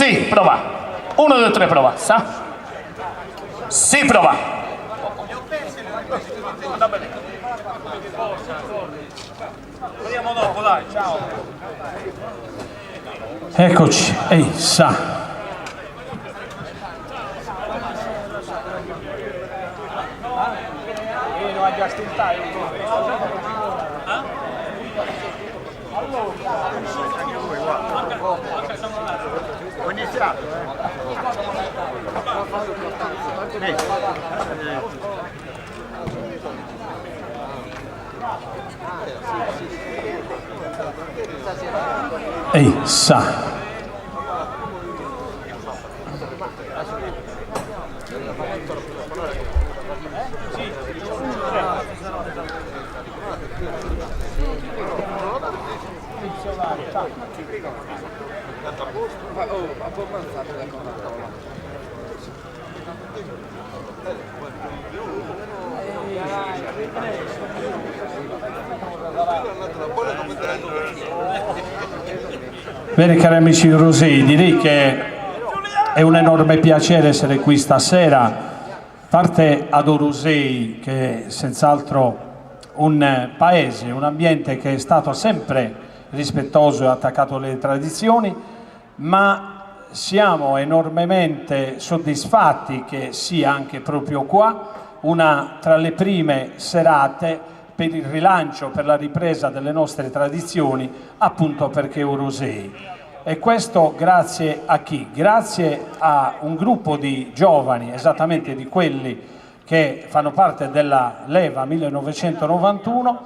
Sì, prova. 1, 2, 3, prova. Sa? Sì, prova. Vediamo dopo, dai, ciao. Eccoci, ehi, sa. Ho iniziato, Ehi, sa. Bene, cari amici Rosei, direi che è un enorme piacere essere qui stasera. Parte ad Orosei, che è senz'altro un paese, un ambiente che è stato sempre rispettoso e attaccato alle tradizioni, ma siamo enormemente soddisfatti che sia anche proprio qua una tra le prime serate per il rilancio, per la ripresa delle nostre tradizioni, appunto perché Orosei. E questo grazie a chi? Grazie a un gruppo di giovani, esattamente di quelli che fanno parte della leva 1991,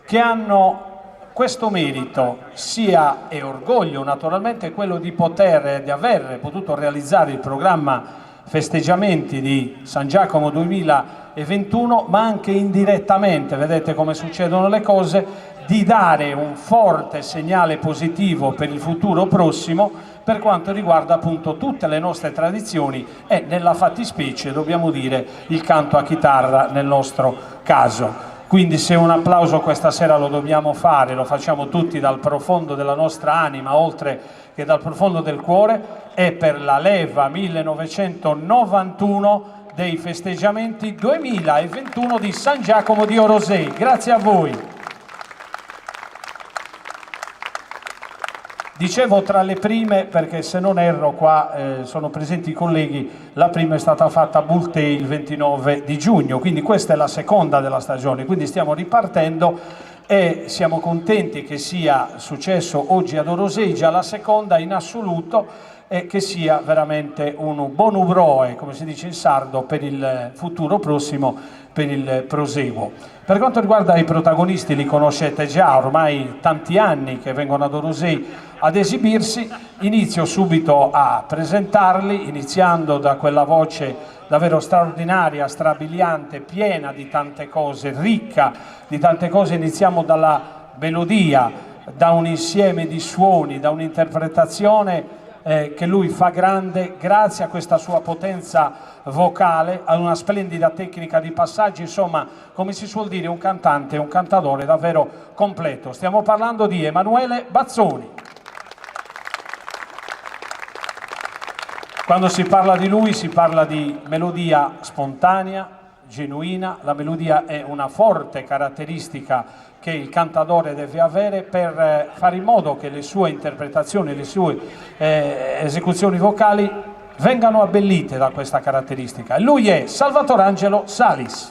che hanno questo merito, sia e orgoglio naturalmente quello di aver potuto realizzare il programma festeggiamenti di San Giacomo 2021, ma anche indirettamente, vedete come succedono le cose, di dare un forte segnale positivo per il futuro prossimo per quanto riguarda appunto tutte le nostre tradizioni e nella fattispecie dobbiamo dire il canto a chitarra nel nostro caso. Quindi se un applauso questa sera lo dobbiamo fare, lo facciamo tutti dal profondo della nostra anima, oltre che dal profondo del cuore, è per la leva 1991 dei festeggiamenti 2021 di San Giacomo di Orosei. Grazie a voi. Dicevo tra le prime perché se non erro qua sono presenti i colleghi, la prima è stata fatta a Bultei il 29 di giugno, quindi questa è la seconda della stagione, quindi stiamo ripartendo e siamo contenti che sia successo oggi ad Orosei, già la seconda in assoluto, e che sia veramente un buon ubroe, come si dice in sardo, per il futuro prossimo, per il proseguo. Per quanto riguarda i protagonisti, li conoscete già, ormai tanti anni che vengono ad Orosei ad esibirsi, inizio subito a presentarli, iniziando da quella voce davvero straordinaria, strabiliante, piena di tante cose, ricca di tante cose. Iniziamo dalla melodia, da un insieme di suoni, da un'interpretazione che lui fa grande grazie a questa sua potenza vocale, a una splendida tecnica di passaggi, insomma, come si suol dire, un cantante, un cantatore davvero completo. Stiamo parlando di Emanuele Bazzoni. Quando si parla di lui si parla di melodia spontanea, genuina. La melodia è una forte caratteristica che il cantatore deve avere per fare in modo che le sue interpretazioni, le sue esecuzioni vocali vengano abbellite da questa caratteristica. E lui è Salvatore Angelo Salis.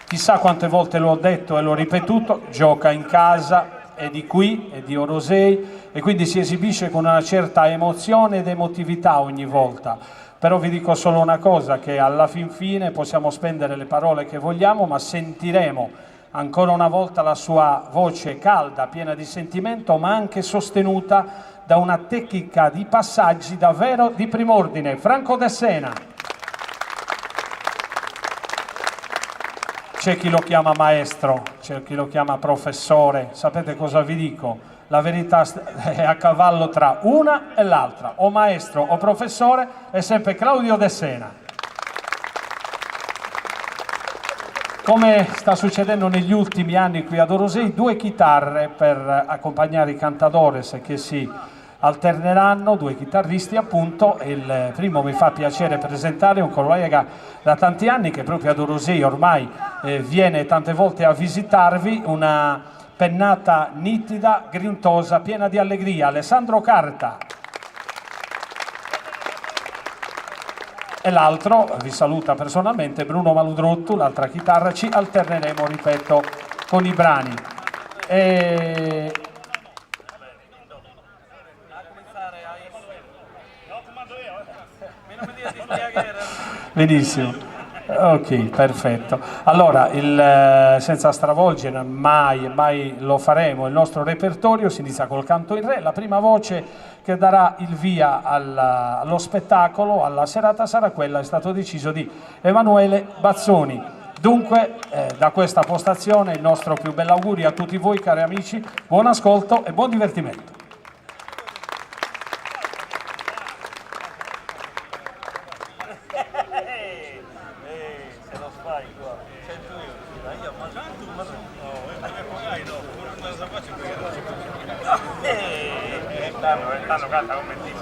Chissà quante volte l'ho detto e l'ho ripetuto, gioca in casa, è di qui, è di Orosei, e quindi si esibisce con una certa emozione ed emotività ogni volta. Però vi dico solo una cosa, che alla fin fine possiamo spendere le parole che vogliamo, ma sentiremo ancora una volta la sua voce calda, piena di sentimento, ma anche sostenuta da una tecnica di passaggi davvero di prim'ordine. Franco De Sena. C'è chi lo chiama maestro, c'è chi lo chiama professore. Sapete cosa vi dico? La verità è a cavallo tra una e l'altra, o maestro o professore, è sempre Claudio De Sena. come sta succedendo negli ultimi anni qui ad Orosei, 2 chitarre per accompagnare i cantadores che si alterneranno, 2 chitarristi appunto. Il primo mi fa piacere presentare un collega da tanti anni che proprio ad Orosei ormai viene tante volte a visitarvi, una pennata nitida, grintosa, piena di allegria, Alessandro Carta. E l'altro vi saluta personalmente Bruno Maludrottu, l'altra chitarra. Ci alterneremo, ripeto, con i brani. Benissimo, ok, perfetto. Allora, senza stravolgere, mai lo faremo, il nostro repertorio si inizia col canto in re. La prima voce che darà il via allo spettacolo, alla serata, sarà quella, è stato deciso, di Emanuele Bazzoni. Dunque, da questa postazione il nostro più bell'augurio a tutti voi, cari amici, buon ascolto e buon divertimento. Tanto canta come dischi.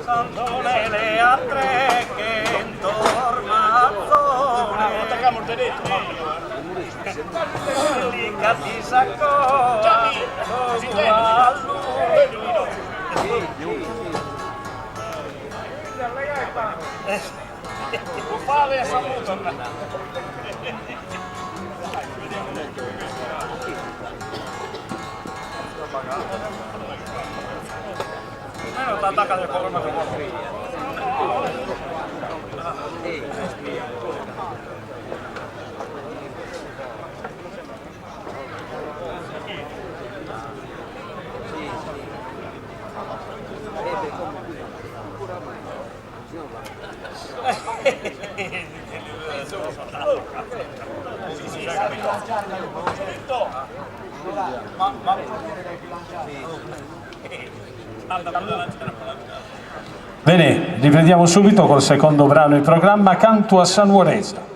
Santone le altre che intormazzone lì che ti sacco a lui fare saluto non ti attacca del problema che vuoi. Bene, riprendiamo subito col secondo brano in programma, Canto a San Nuoresa.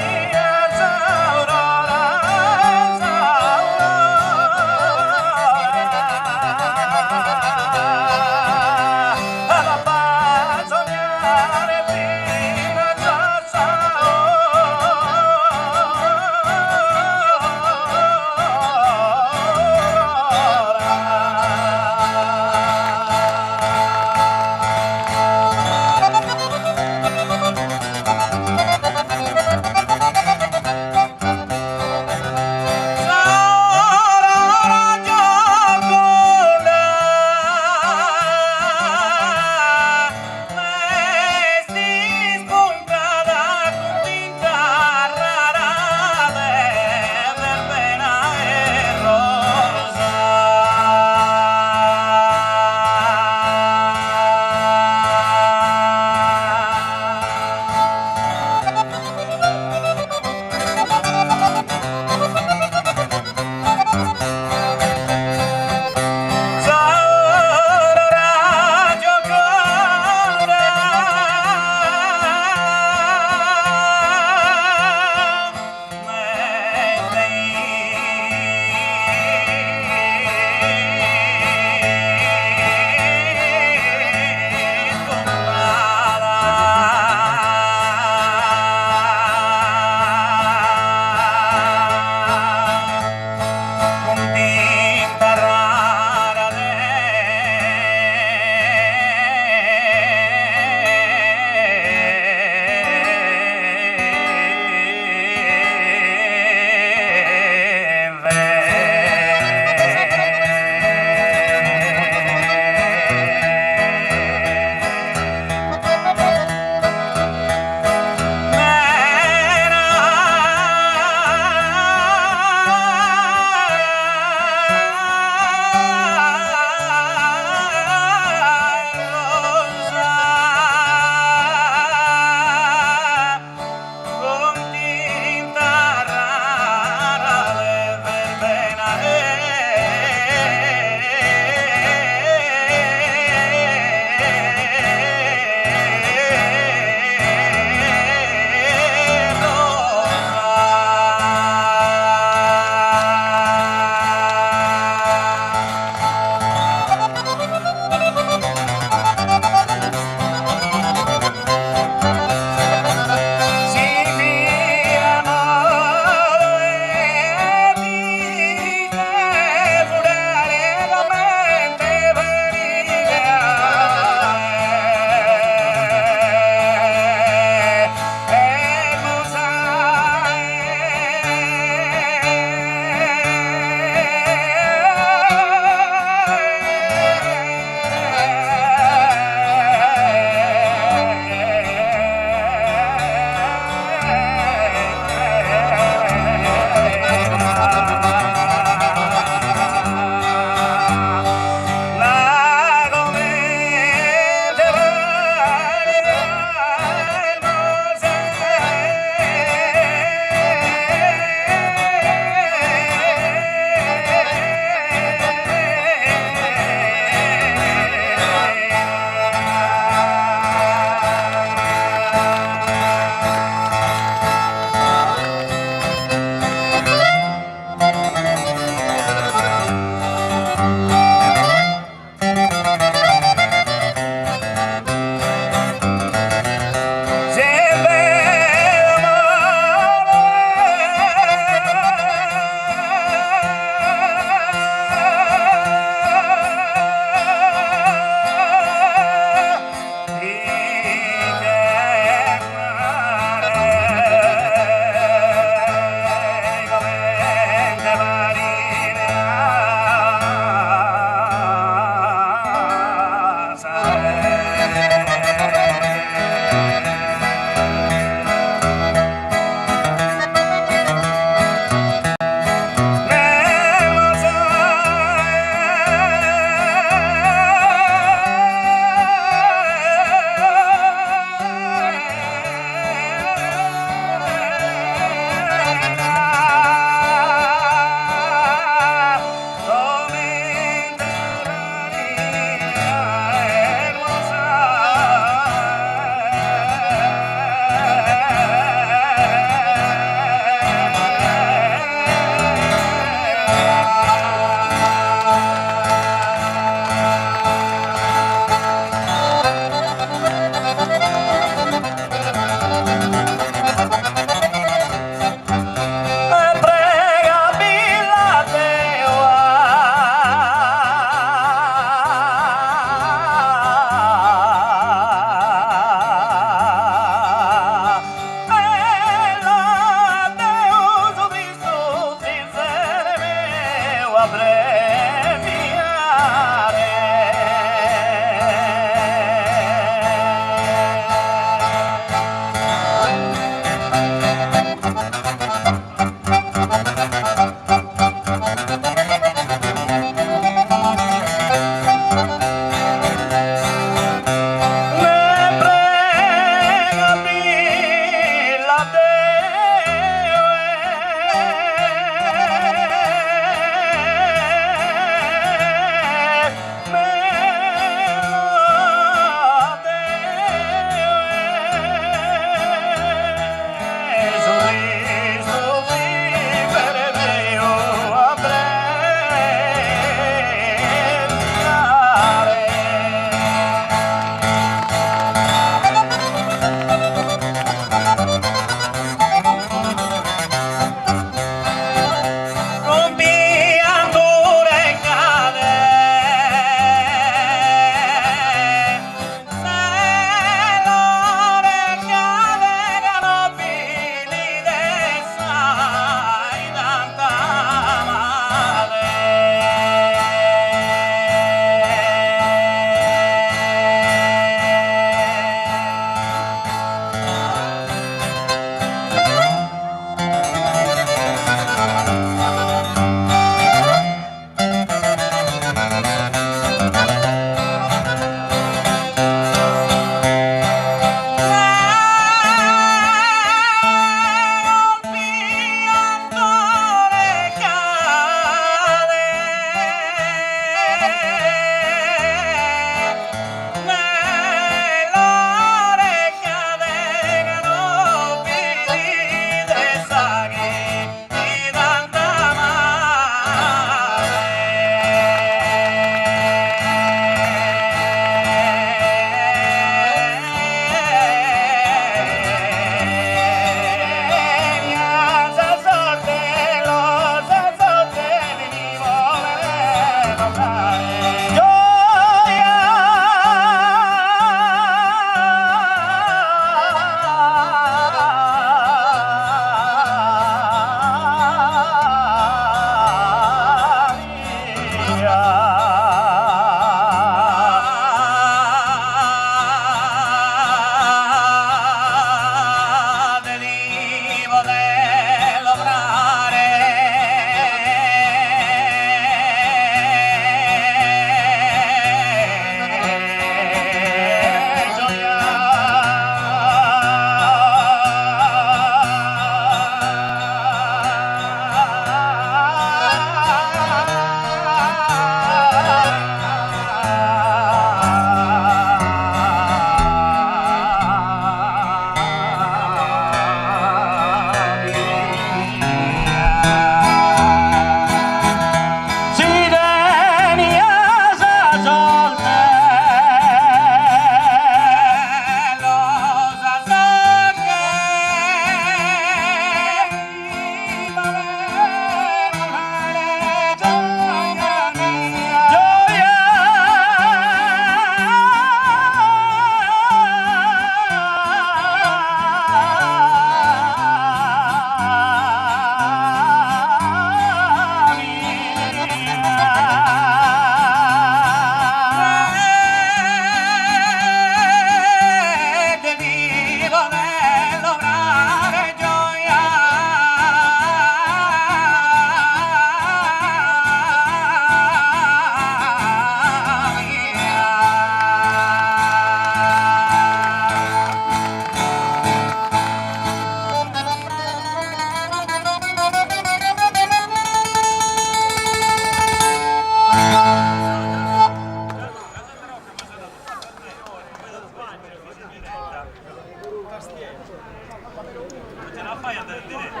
te la fai andare in diretta?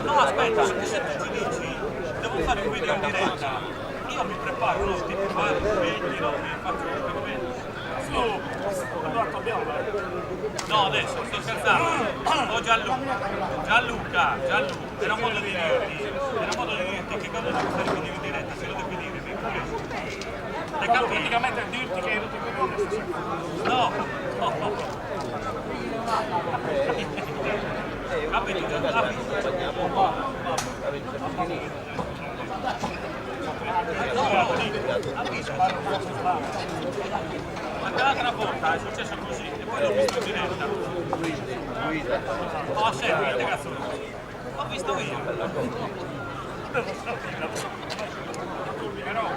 No, aspetta, perché se tu ti dici devo fare un video in diretta, io mi preparo, no? Ti preparo, mi faccio un commento. No, adesso sto scherzando. Oh Gianluca, era un modo di dirti che quando devi fare il video in diretta, se lo devi dire, mi pure. Hai capito? Praticamente dirti che ero di No. Capito? Anche l'altra volta è successo così e poi l'ho visto in diretta. Oh, senti, cazzo. L'ho visto io. Però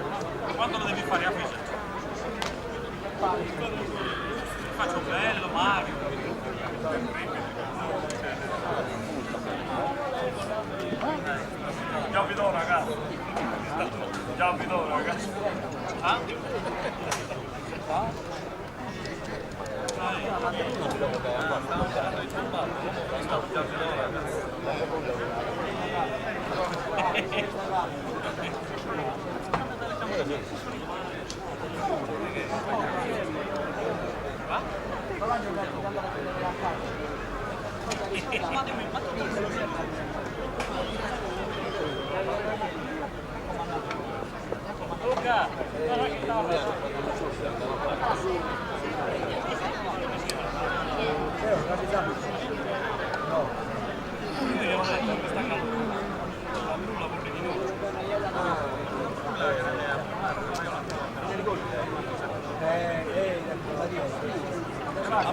quando lo devi fare a fisica? Faccio bello, Mario. Già vi do ragazzi. Già vi do ragazzi. Ah? Luca,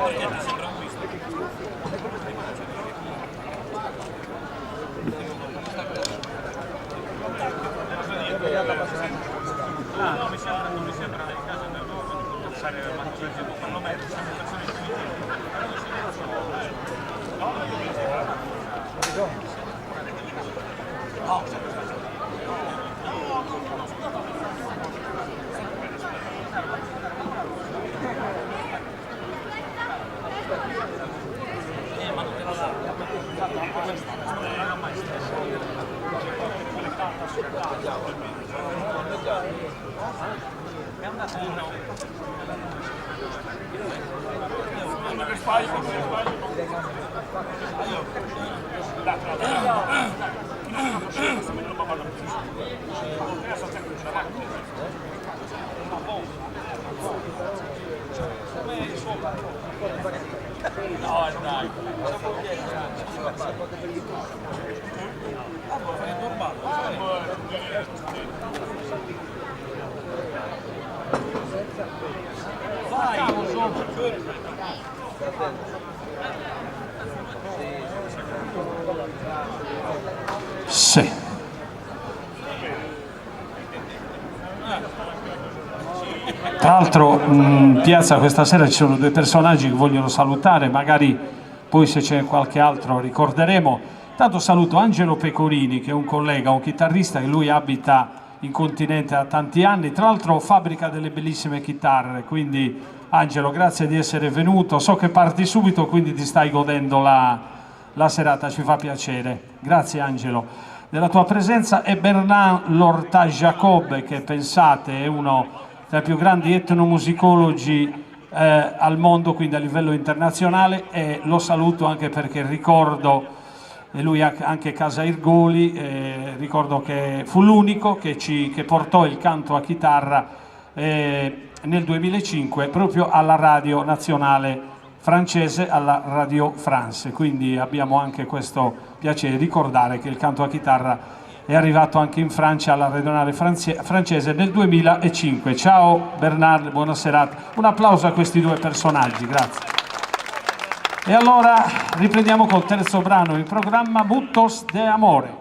perché ti sembra un visto? No, non mi sembra nel caso del loro non sarebbe perlomeno siamo persone no, dai. Sì. Tra l'altro in piazza questa sera ci sono due personaggi che vogliono salutare, magari poi se c'è qualche altro ricorderemo. Tanto saluto Angelo Pecorini, che è un collega, un chitarrista che lui abita in continente da tanti anni, tra l'altro fabbrica delle bellissime chitarre, quindi Angelo grazie di essere venuto, so che parti subito quindi ti stai godendo la serata, ci fa piacere, grazie Angelo della tua presenza. E Bernard Lorta Jacob, che pensate è uno tra i più grandi etnomusicologi al mondo, quindi a livello internazionale, e lo saluto anche perché ricordo, e lui ha anche Casa Irgoli, ricordo che fu l'unico che portò il canto a chitarra nel 2005 proprio alla radio nazionale francese, alla Radio France, quindi abbiamo anche questo piacere di ricordare che il canto a chitarra è arrivato anche in Francia alla regionale francese nel 2005. Ciao Bernard, buona serata. Un applauso a questi due personaggi, grazie. E allora riprendiamo col terzo brano in programma, Mutos de Amore.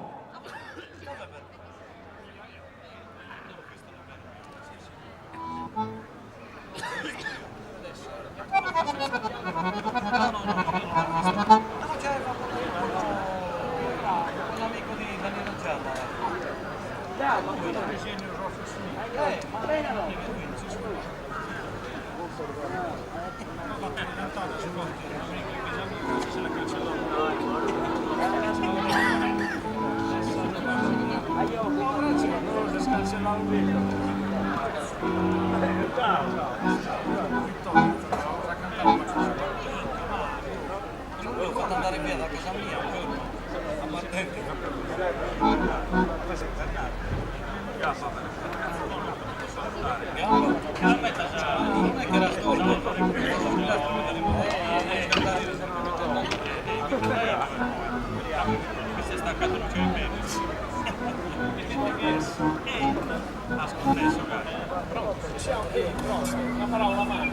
L'ho fatto andare via da casa mia un giorno, a battente. Non è che era solo, mi si è staccato non c'è bene. Ha scommesso, la parola la mano.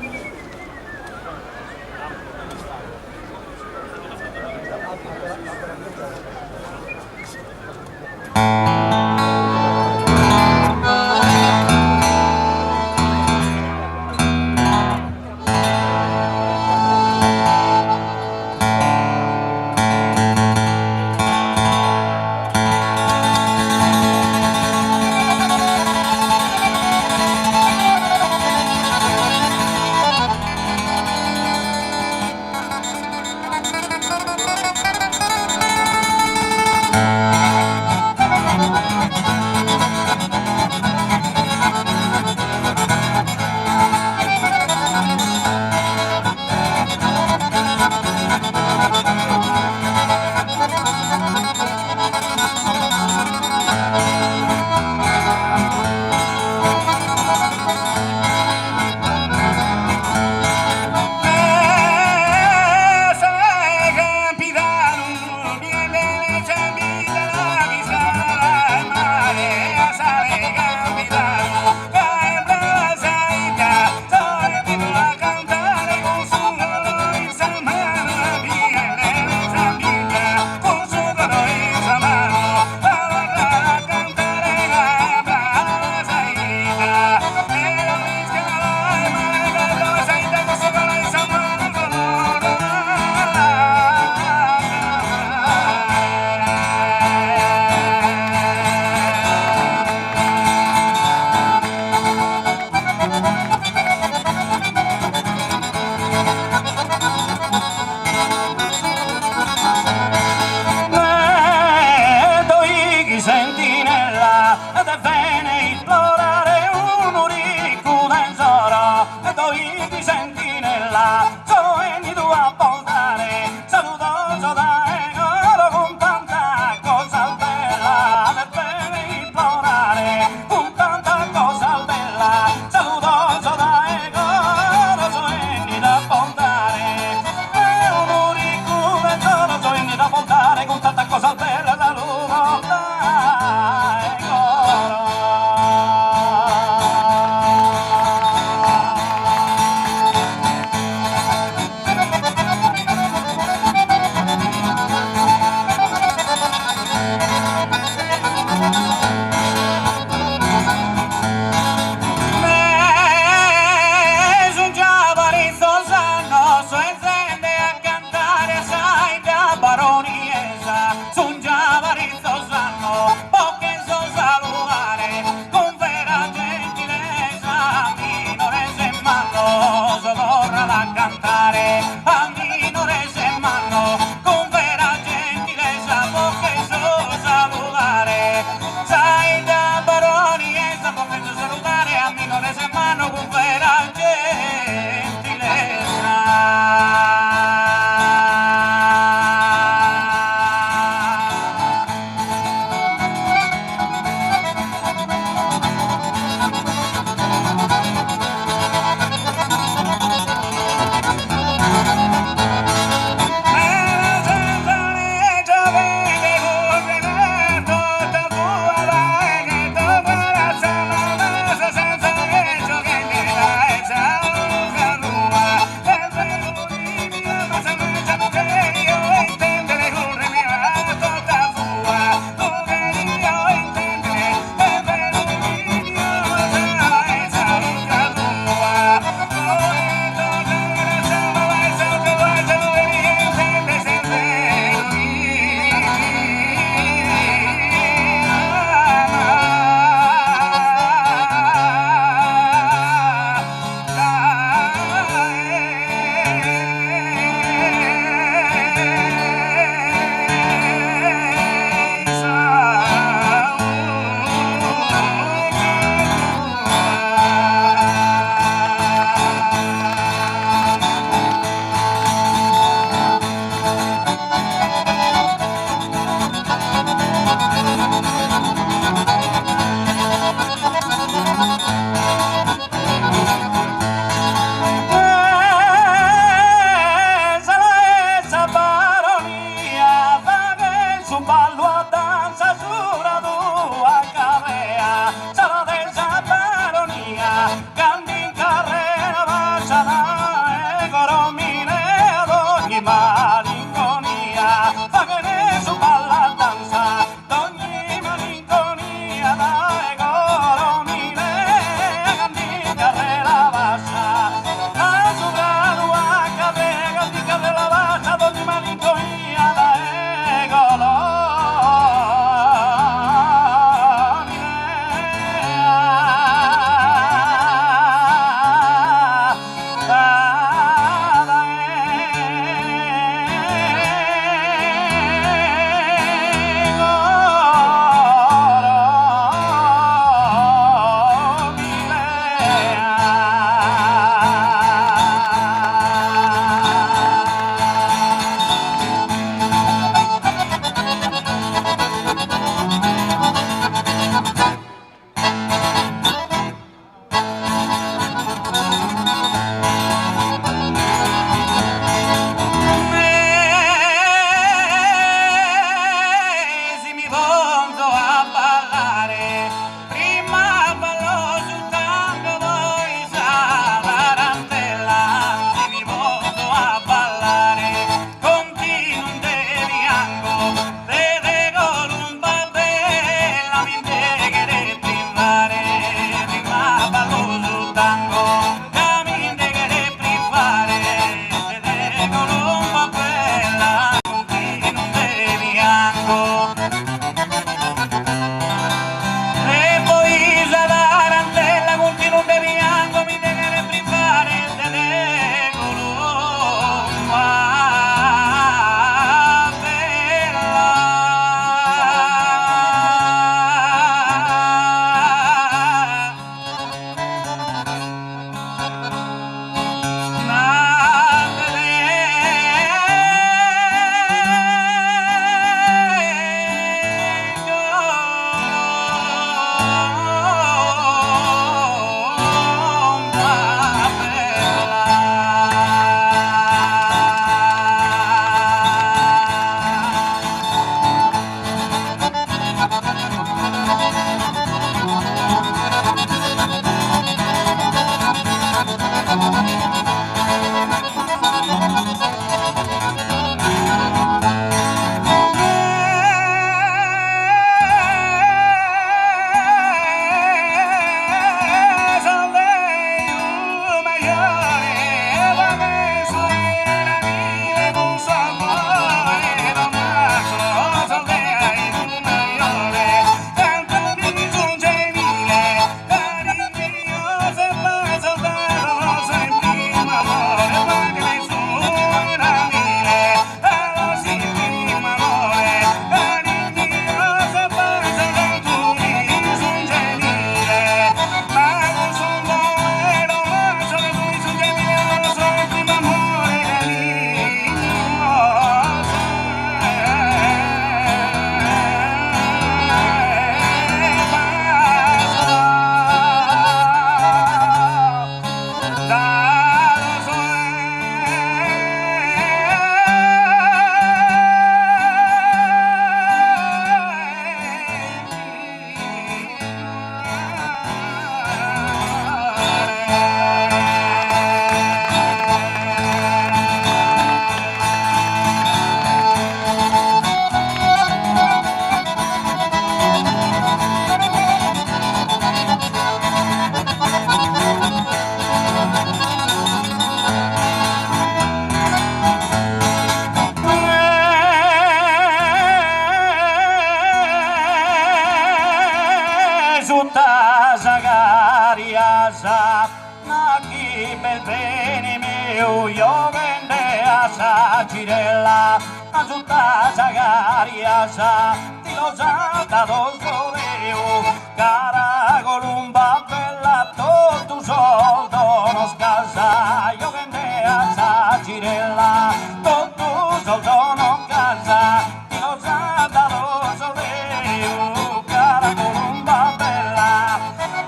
Chi bel bene mio, io vende a sa girella, a tutta sagaria sa, ti lo salta do soleo, cara columba bella, tutto soldo non scasa, io vende a sa girella, tutto soldo non casa, ti lo salta do soleo, cara columba bella,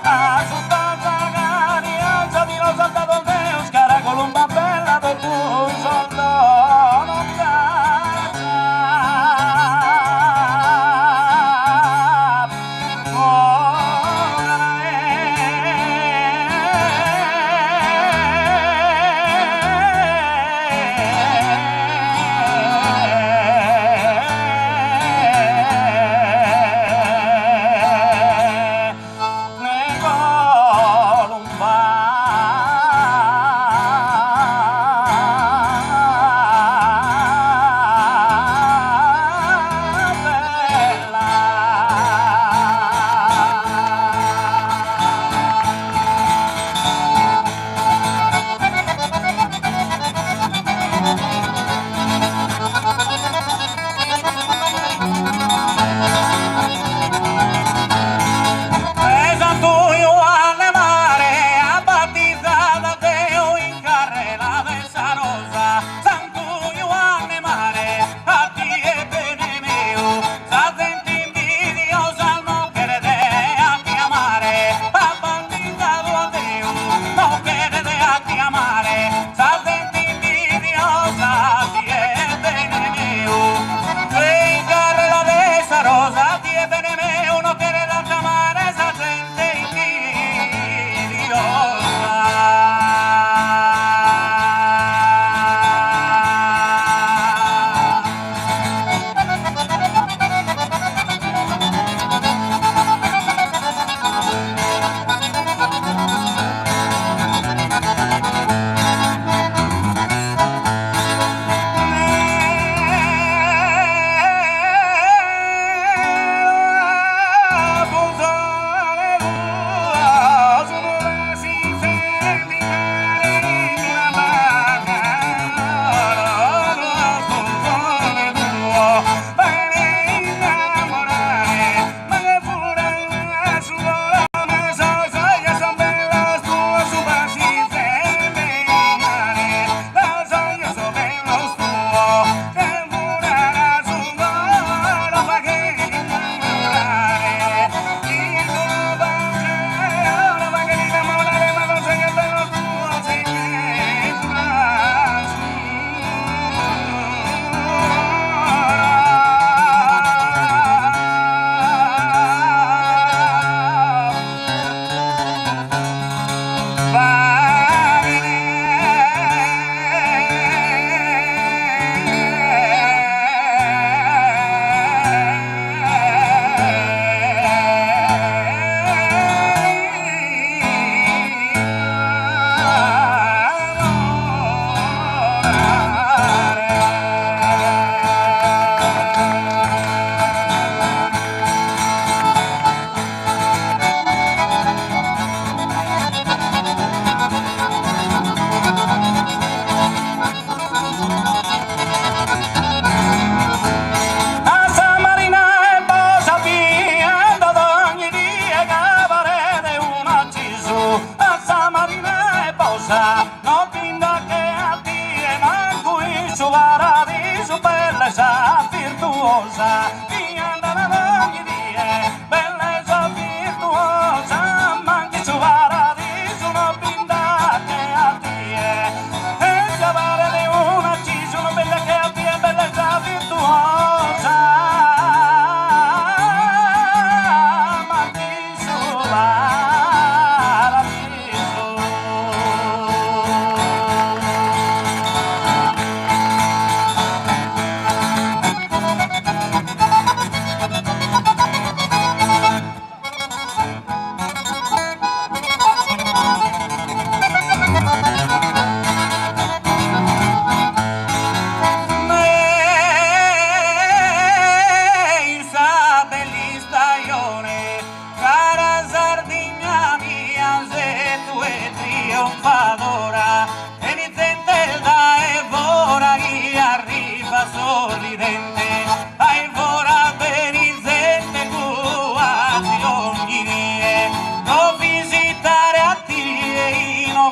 a tutta columba bella per tu soldo non casa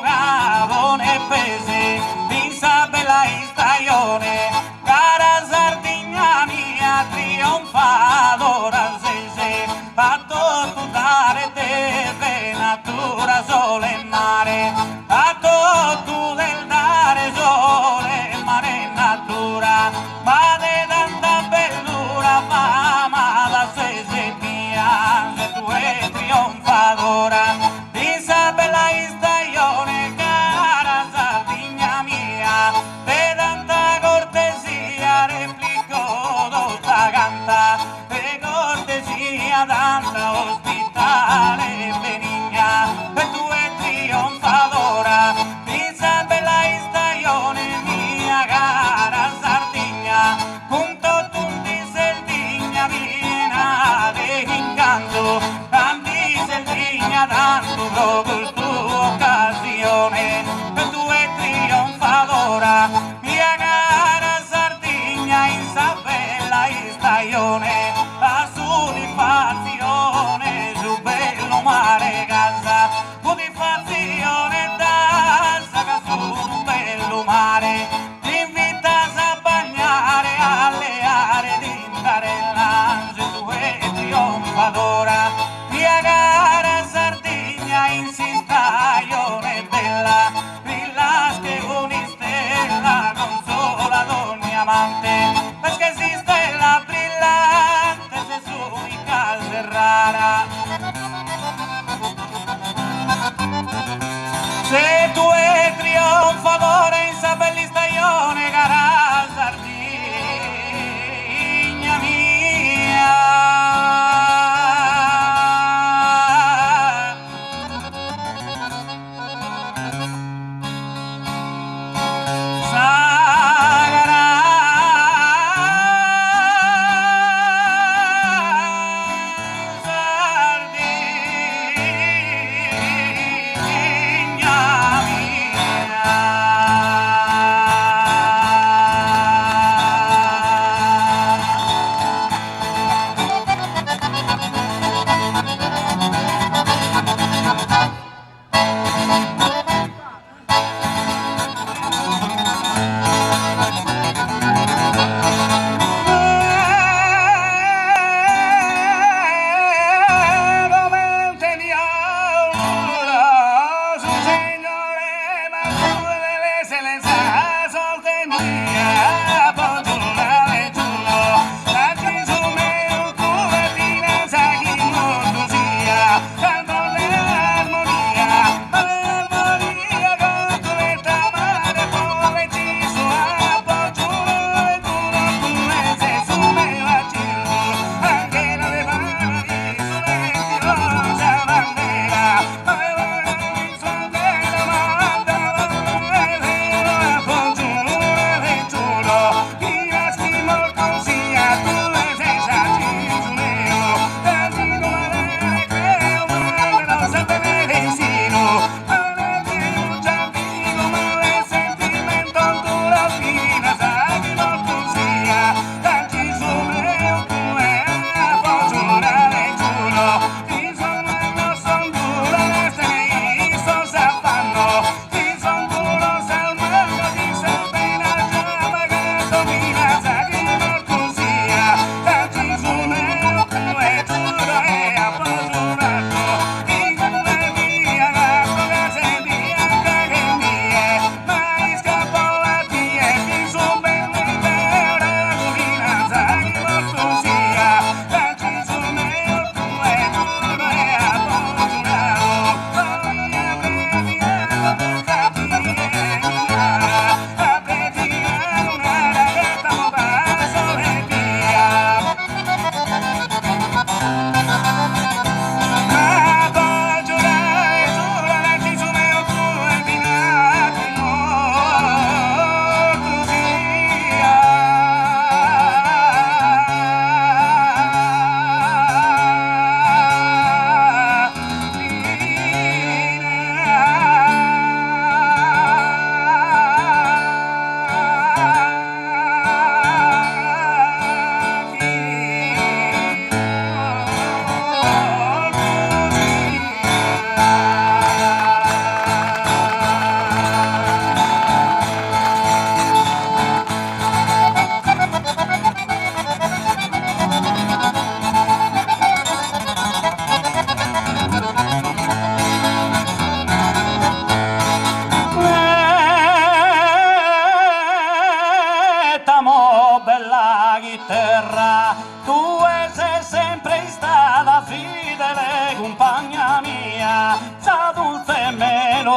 gavone pese, vinsa bella stagione, cara Sardegna mia trionfadora sese, fatto tu dare te natura sole e mare, fatto tu del dare sole e mare natura, ma de tanta bellura fama da sese mia, se tu è trionfadora, vinsa bella stagione, cara Sardegna mia, de tanta cortesia replico tutta canta, de cortesia tanta ospitale benigna, e tu è trionfadora, vinsa bella stagione mia, cara Sardegna, punto tutti Sardegna piena de incanto, tanti Sardegna tanto proprio tu occasione, e tu è trionfadora, mia cara Sardegna in sa bella stagione, la soddisfazione su bello mare casa, soddisfazione danza che su bello mare, ti invita a bagnare alle aree di Intarella, se tu è trionfadora, mia cara Sardegna in si stagione bella, brilla che una stella consola ogni amante, perché esiste la brillante se su unica e rara. Se tu è trionfadore in sa bella stagione, cara Sardegna mia,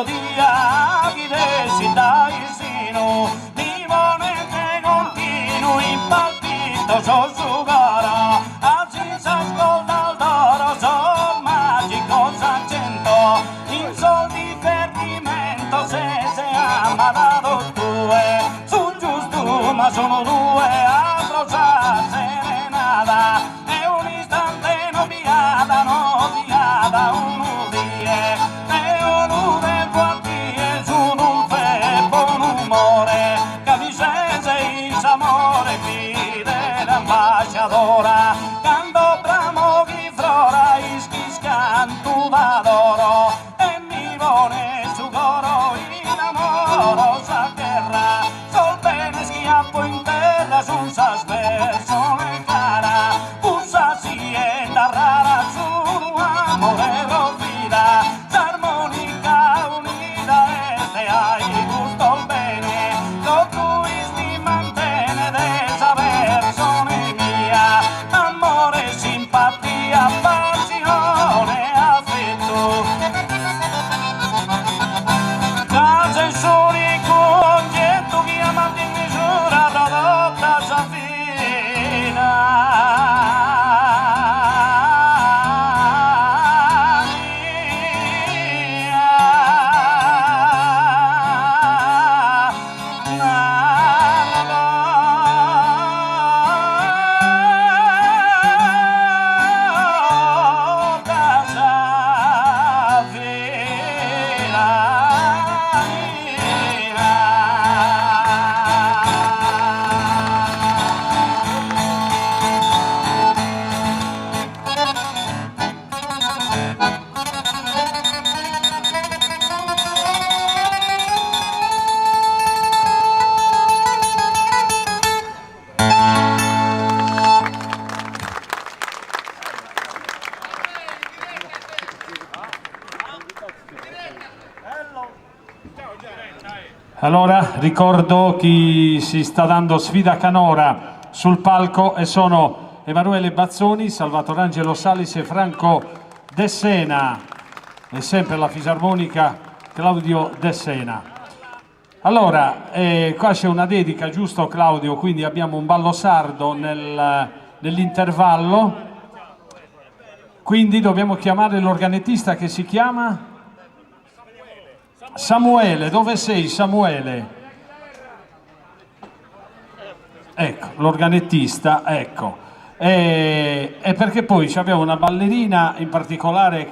melodia che dessi dai sino di monete continui in palpito sossugara oggi s'ascolta il d'oro sol magico s'accento in sol divertimento se ama da due sono giusto ma sono due a broccia serenata e un istante noviata un udie e un ude quartiere su un fe buon umore che mi scese il amore fide l'ambasciadora quando bramo chi frora ischi scantu d'adoro e mi vuole su coro in amoro sa terra sol bene schiaffo in terra sul sa persone cara usa si è da rara su amore rovida s'armonica unita e se hai gusto il bene lo cui si mantiene desa persone mia amore simpatia passione affetto casa e soli concetto che amati in misura tradotta Allora ricordo chi si sta dando sfida canora sul palco e sono Emanuele Bazzoni, Salvatore Angelo Salis e Franco De Sena e sempre la fisarmonica Claudio De Sena. Allora, qua c'è una dedica, giusto Claudio? Quindi abbiamo un ballo sardo nell'intervallo, quindi dobbiamo chiamare l'organettista che si chiama? Samuele, dove sei Samuele? Ecco, l'organettista, ecco. E perché poi abbiamo una ballerina in particolare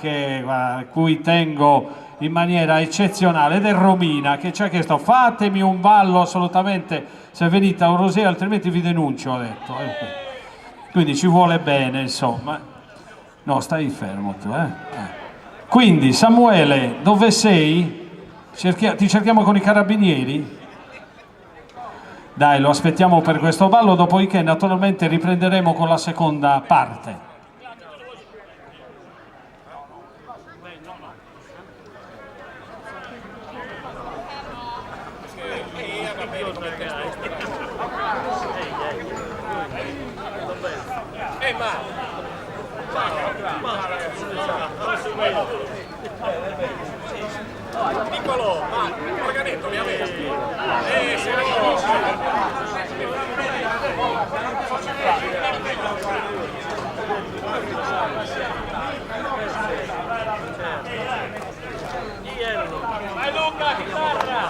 a cui tengo in maniera eccezionale ed è Romina, che ci ha chiesto fatemi un ballo assolutamente se venite a Orosei altrimenti vi denuncio, ha detto. Quindi ci vuole bene, insomma. No, stai fermo tu, Quindi Samuele, dove sei? Ti cerchiamo con i carabinieri? Dai, lo aspettiamo per questo ballo, dopodiché naturalmente riprenderemo con la seconda parte. Piccolo, ma organetto mi aveva. Se vai Luca, chitarra!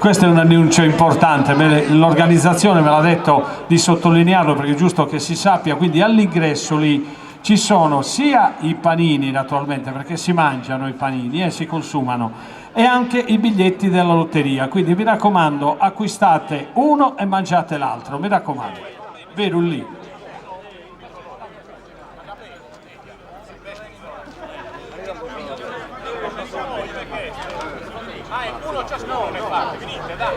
questo è un annuncio importante, l'organizzazione me l'ha detto di sottolinearlo perché è giusto che si sappia, quindi all'ingresso lì ci sono sia i panini naturalmente, perché si mangiano i panini e si consumano, e anche i biglietti della lotteria, quindi mi raccomando, acquistate uno e mangiate l'altro, mi raccomando, vero lì. Uno ciascuno ne fa, finite, dai.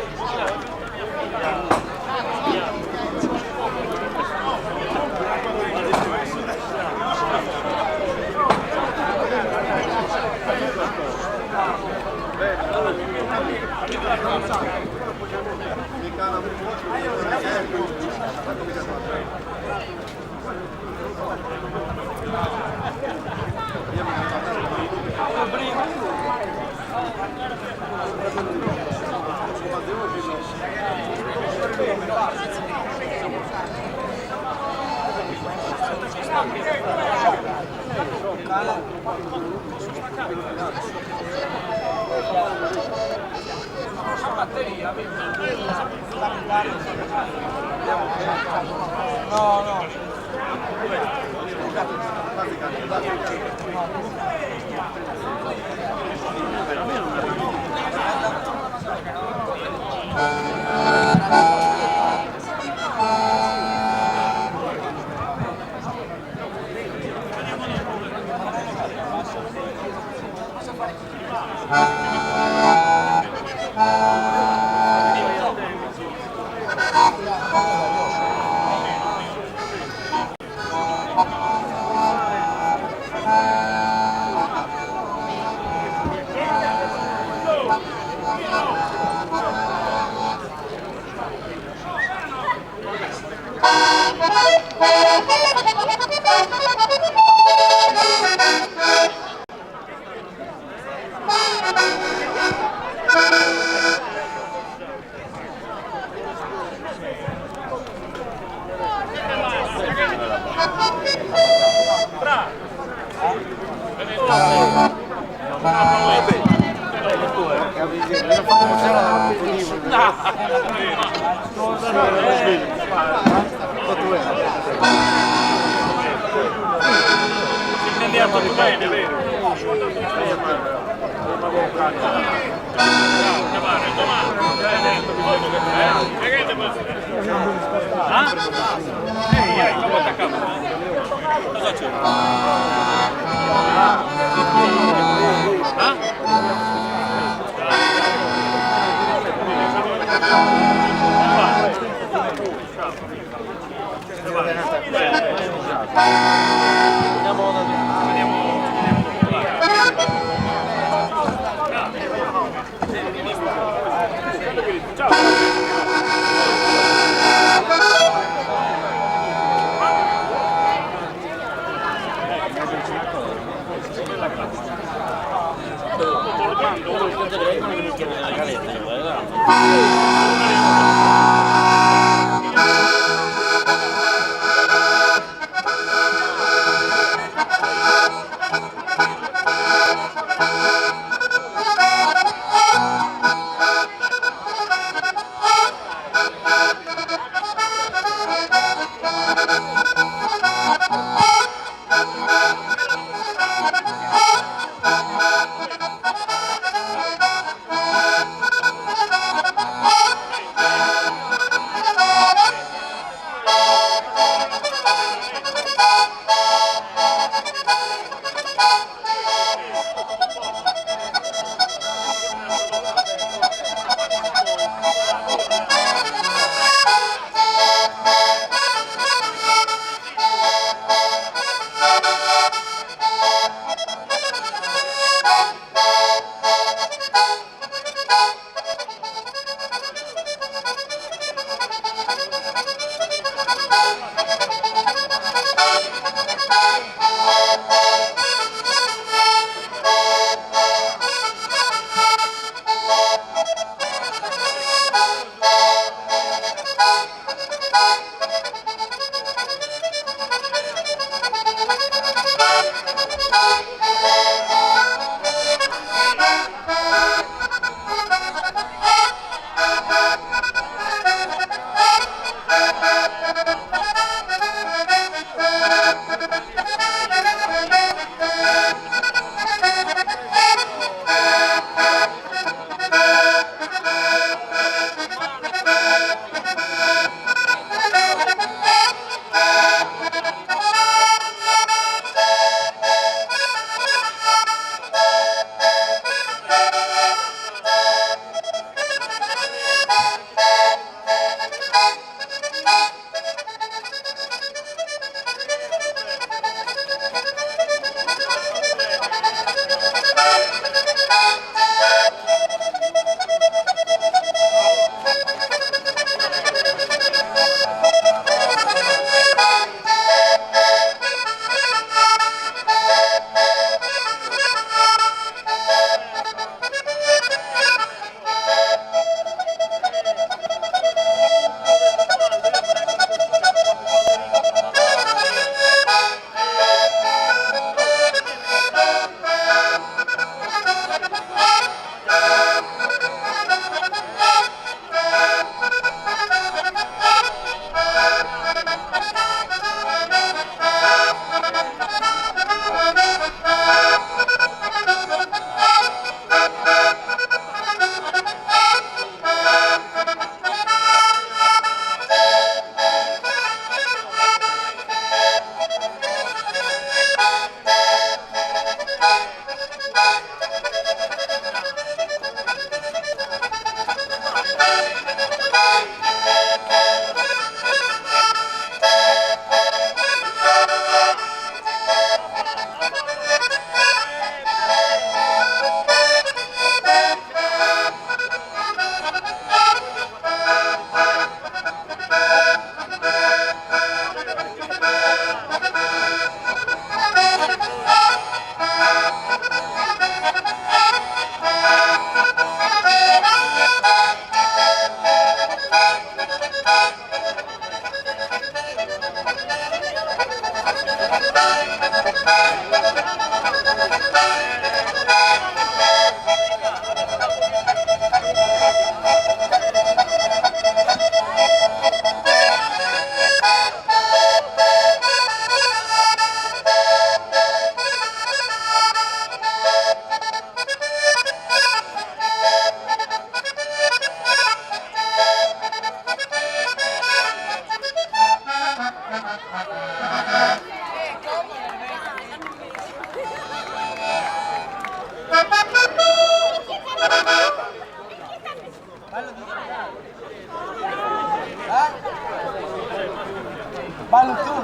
Ballo tu.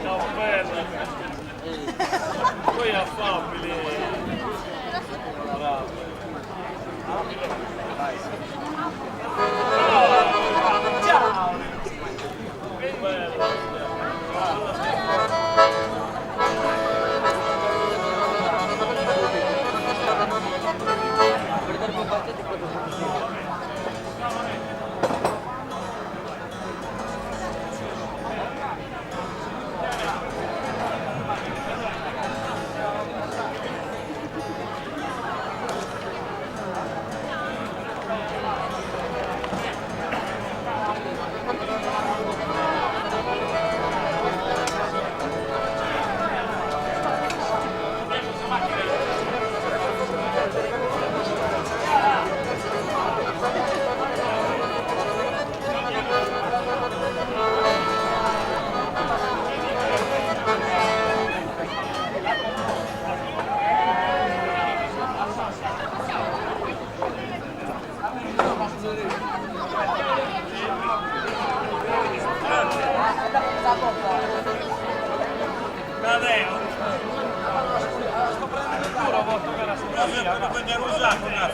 Ciao bella. Poi è affabile. Bravo. Ciao. Che bello. Tadeo. Będzie różaku na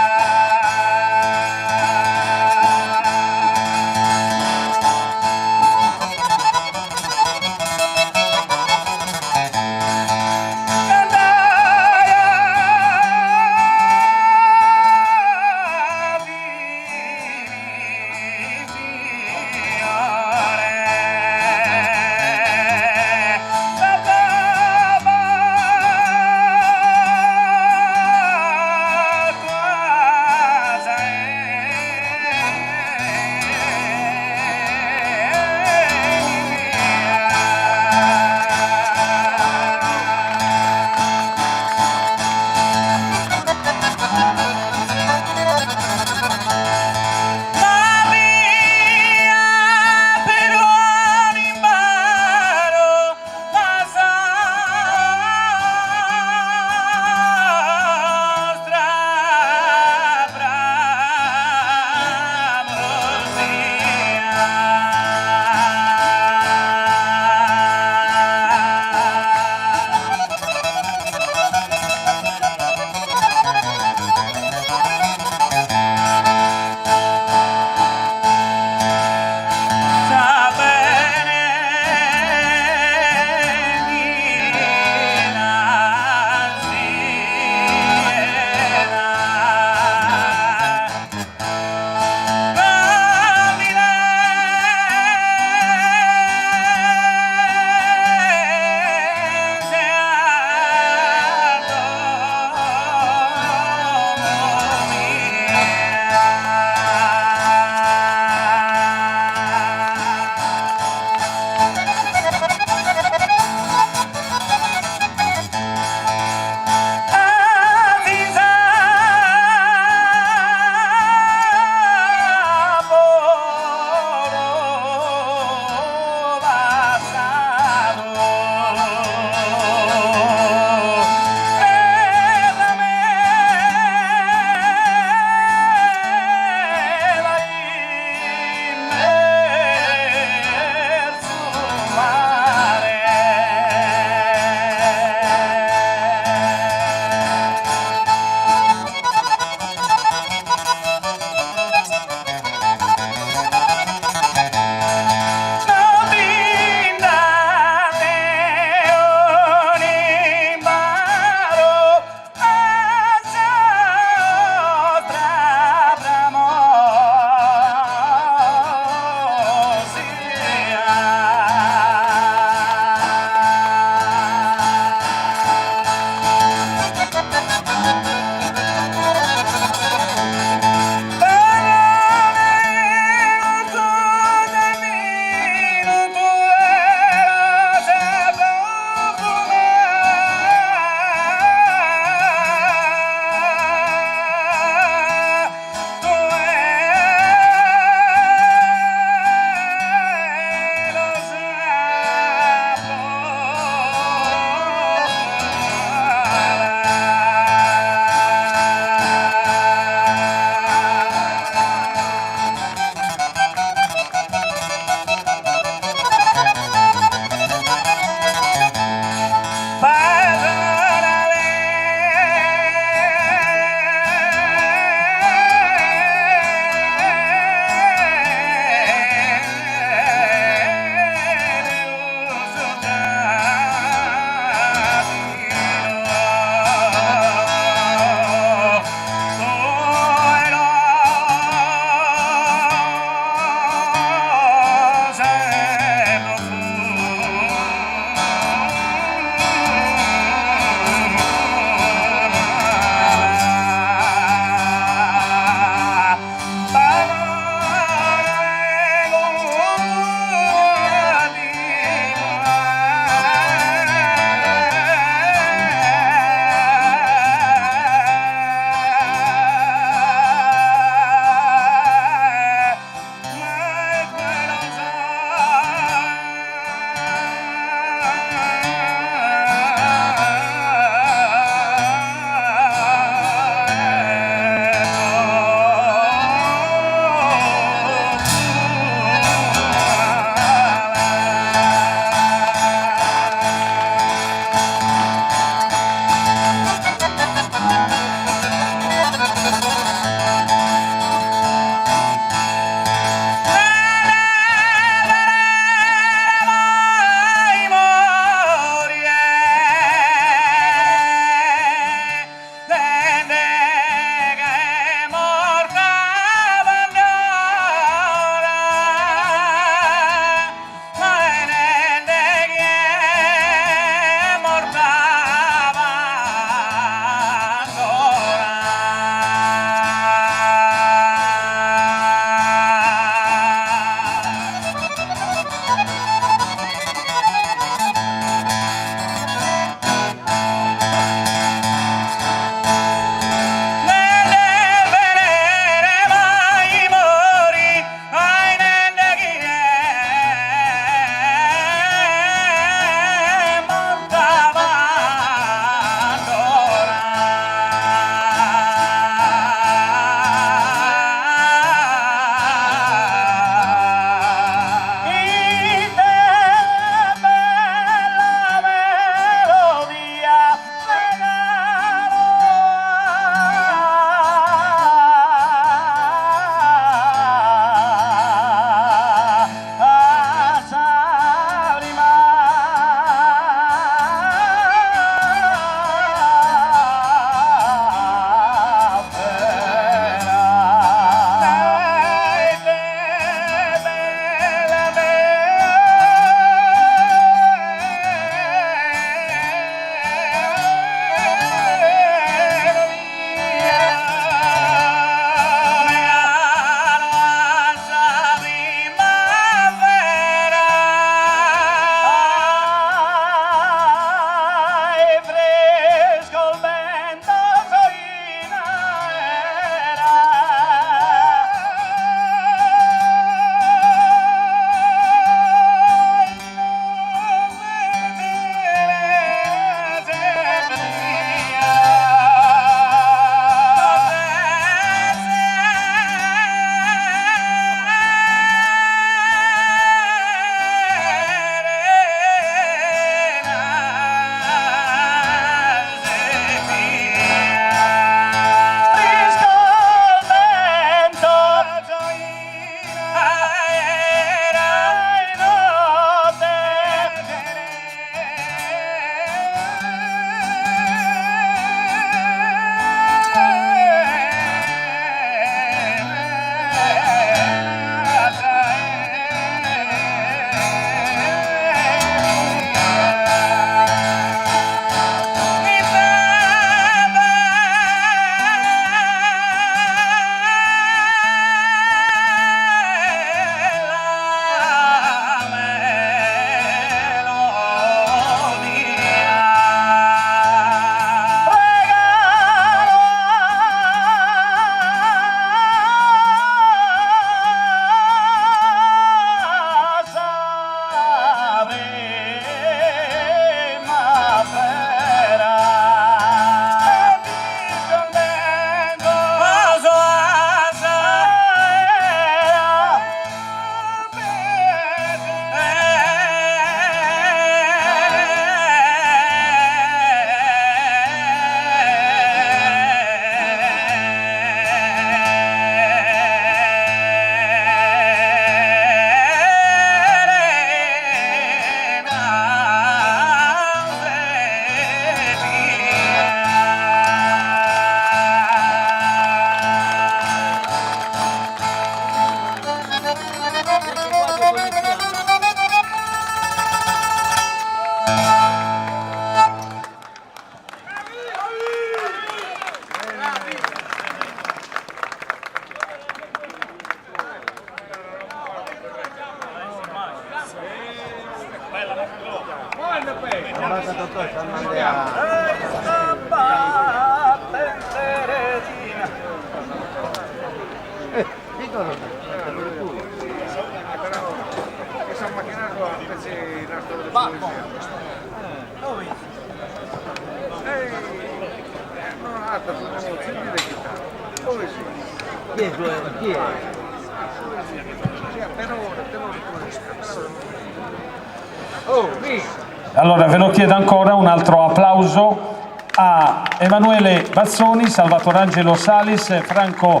Allora ve lo chiedo ancora un altro applauso a Emanuele Bazzoni, Salvatore Angelo Salis, Franco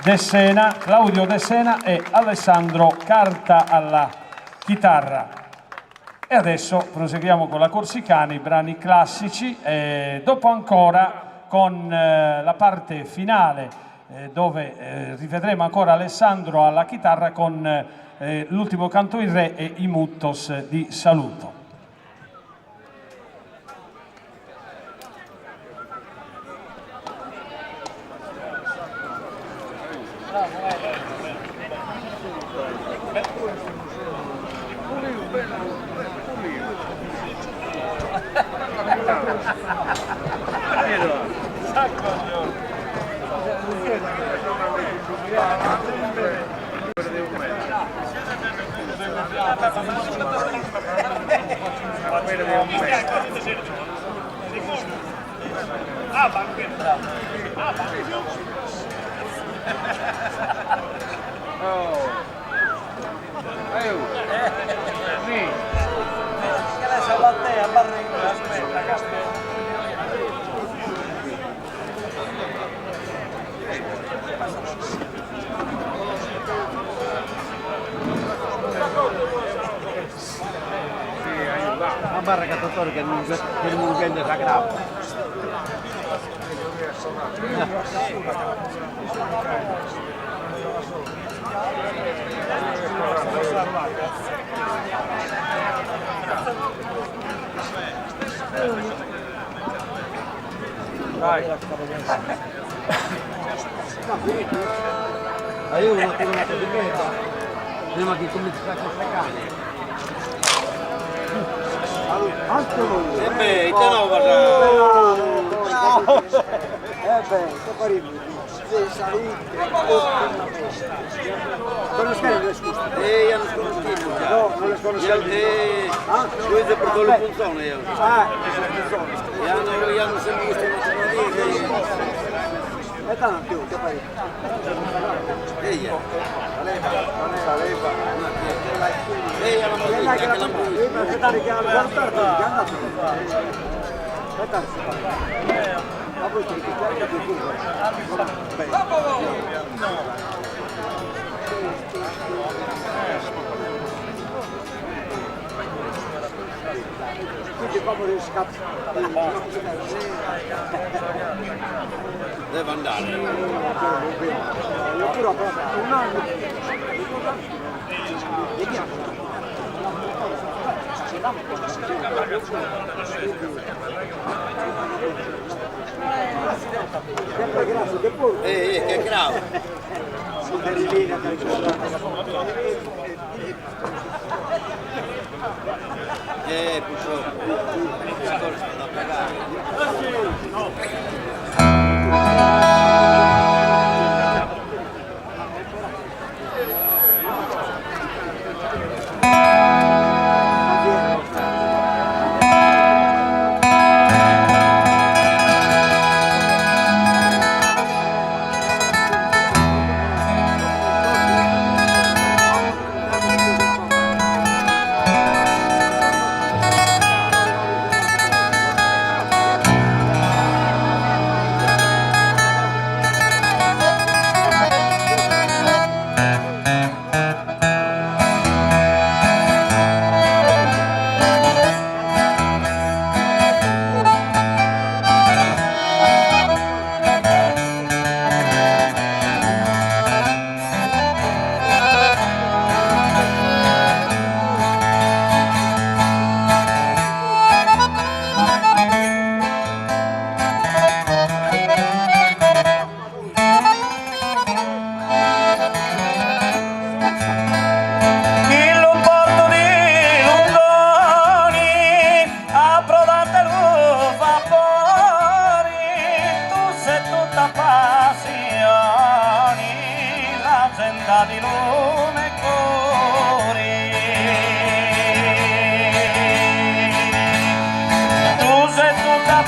De Sena, Claudio De Sena e Alessandro Carta alla chitarra. E adesso proseguiamo con la Corsicana, i brani classici, dopo ancora con la parte finale dove rivedremo ancora Alessandro alla chitarra con l'ultimo canto in re e i Muttos di Saluto. Una barra cattatore che non vende la grappa. Dai. Io una tornata di merda. Prima che cominci a staccare. beh, te no guarda. Che faremo? Sei salito. Conosci le scuse? Io non conosco. No, non le conosco. Questo per dove funziona io. Io non sempre visto una E tanto, che fai? Ehi, La leva. ehi, la Quella che la aspettare che la guardare, che andate. Aspettate. Ma poi ti chiami che tu. Tutti come riscatti. deve andare. Io pure ho provato un anno. Vediamo. Sempre grazie, che pure. Che grave. Purtroppo. Da pagare.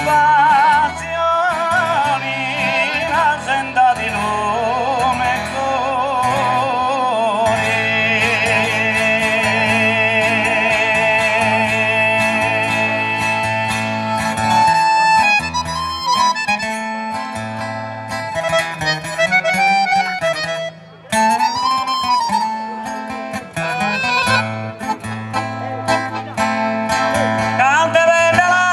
passioni, la senda di lume e cante verde la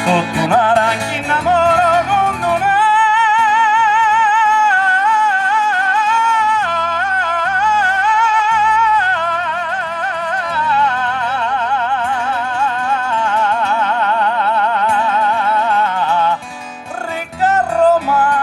sotto una ranchi innamoro con una ricca Roma.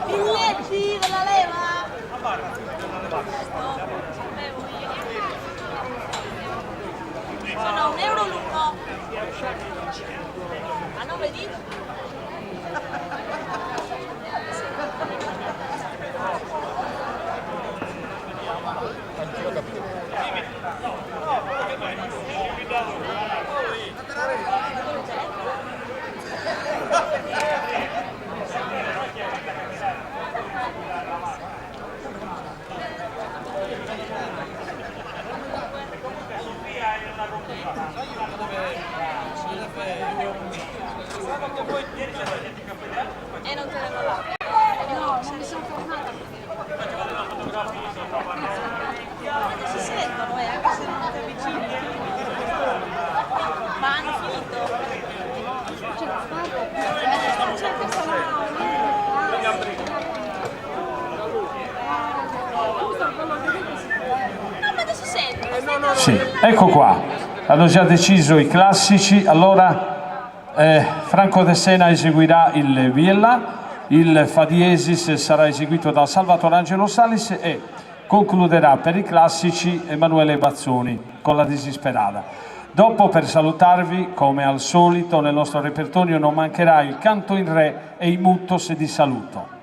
Biglietti della leva? Sono €1 l'uno. A nome di? E non te ne va là. No, se ne sono fermata. Si sentono, anche se non ti avvicini. Ma hanno finito. C'è questa no, ma adesso sentono. Sì, ecco qua, hanno già deciso i classici. Allora Franco De Sena eseguirà il Viella, il Fa diesis sarà eseguito da Salvatore Angelo Salis e concluderà per i classici Emanuele Bazzoni con la Disisperata. Dopo, per salutarvi, come al solito, nel nostro repertorio non mancherà il canto in re e i muttos di saluto.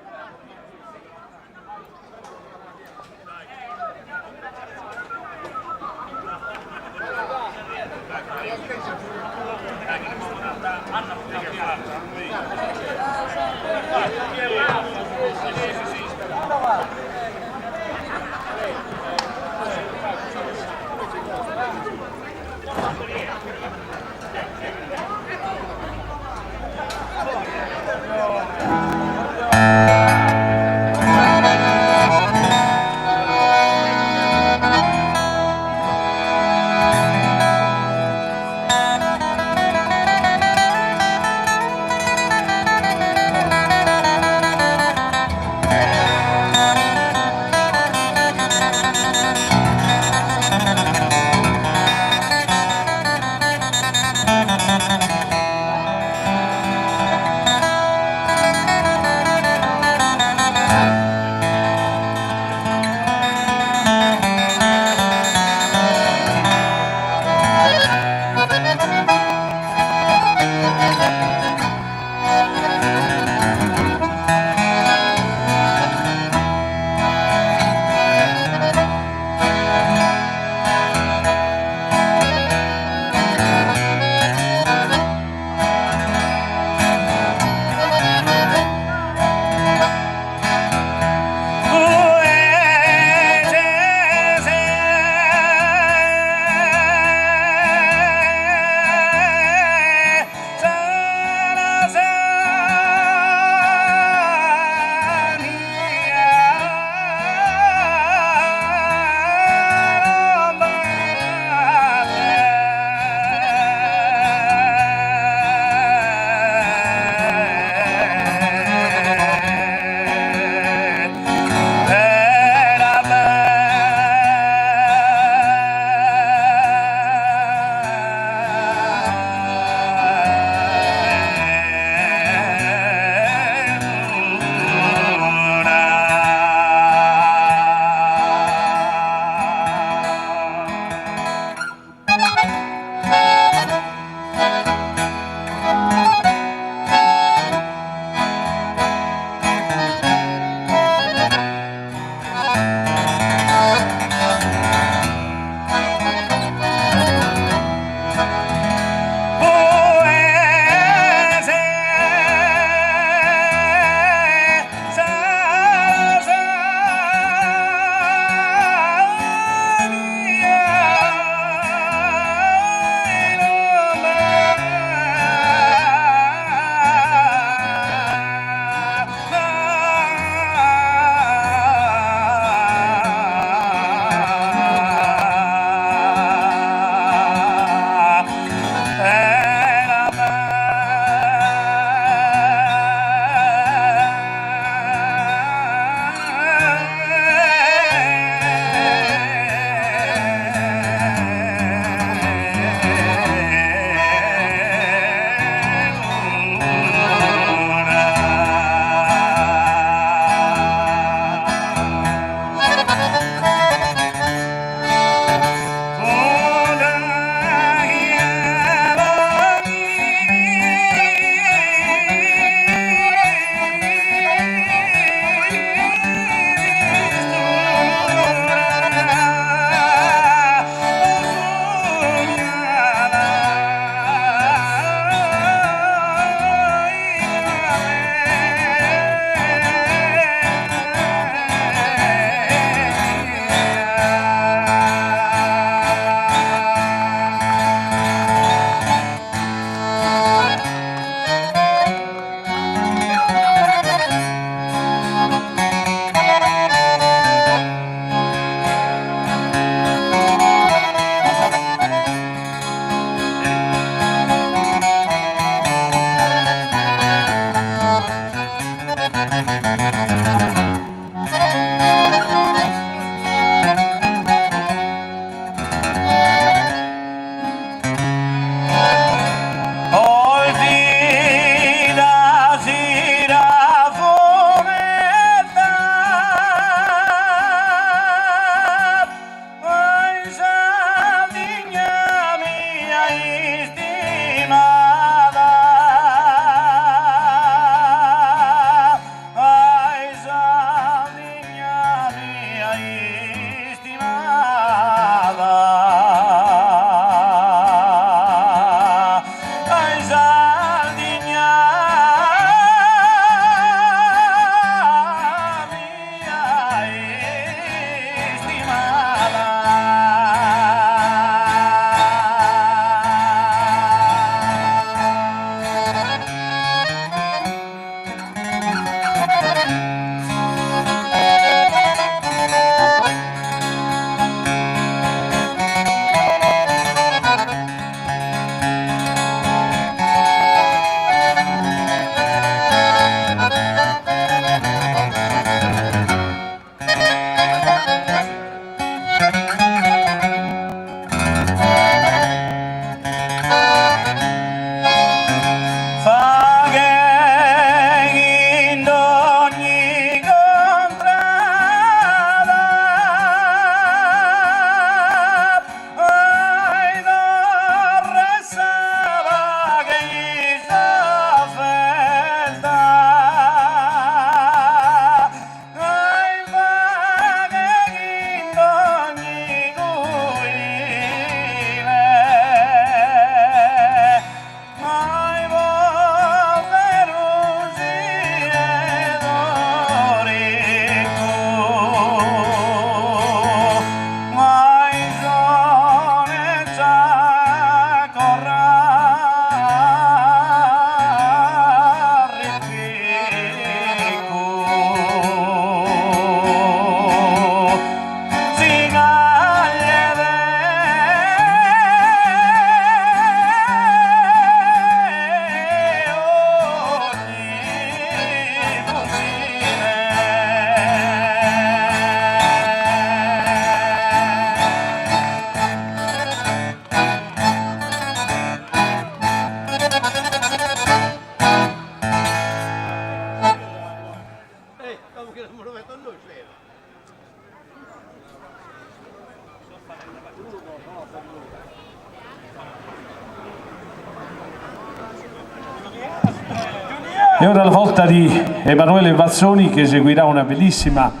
È ora la volta di Emanuele Vazzoni che eseguirà una bellissima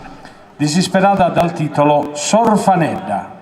Disisperata dal titolo Sorfanedda.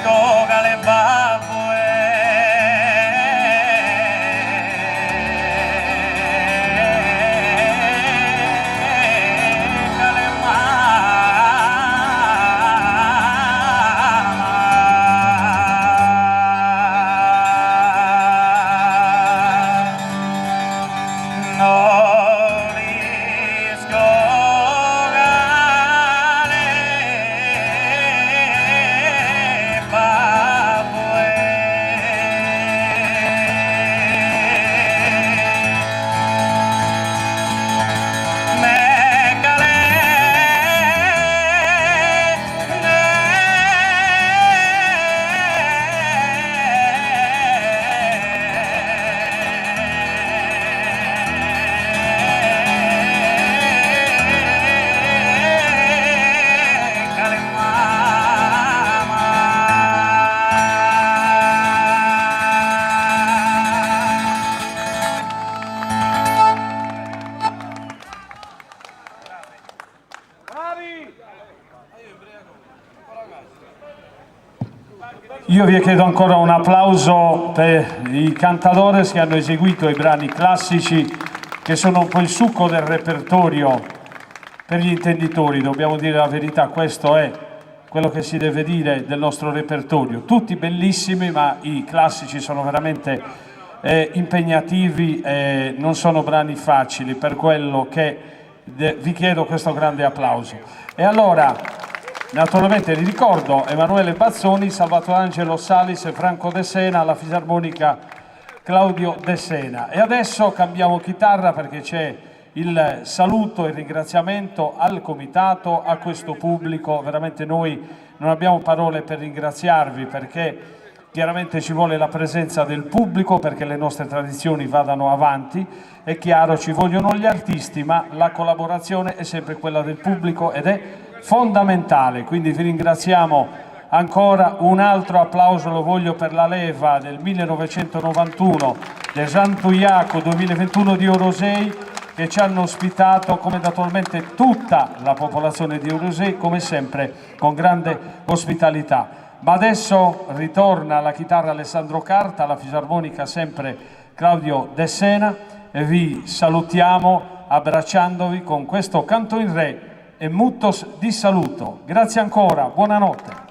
scogale babue Io vi chiedo ancora un applauso per i cantadores che hanno eseguito i brani classici, che sono un po' il succo del repertorio per gli intenditori. Dobbiamo dire la verità, questo è quello che si deve dire del nostro repertorio. Tutti bellissimi, ma i classici sono veramente impegnativi e non sono brani facili, per quello che vi chiedo questo grande applauso. E allora, naturalmente vi ricordo Emanuele Bazzoni, Salvatore Angelo Salis e Franco De Sena alla fisarmonica Claudio De Sena. E adesso cambiamo chitarra perché c'è il saluto e il ringraziamento al comitato, a questo pubblico. Veramente noi non abbiamo parole per ringraziarvi, perché chiaramente ci vuole la presenza del pubblico perché le nostre tradizioni vadano avanti. È chiaro, ci vogliono gli artisti, ma la collaborazione è sempre quella del pubblico ed è fondamentale. Quindi vi ringraziamo ancora. Un altro applauso lo voglio per la leva del 1991 del Santuiaco 2021 di Orosei, che ci hanno ospitato, come naturalmente tutta la popolazione di Orosei, come sempre con grande ospitalità. Ma adesso ritorna alla chitarra Alessandro Carta, alla fisarmonica sempre Claudio De Sena, e vi salutiamo abbracciandovi con questo canto in re e mutos di saluto. Grazie ancora, buonanotte.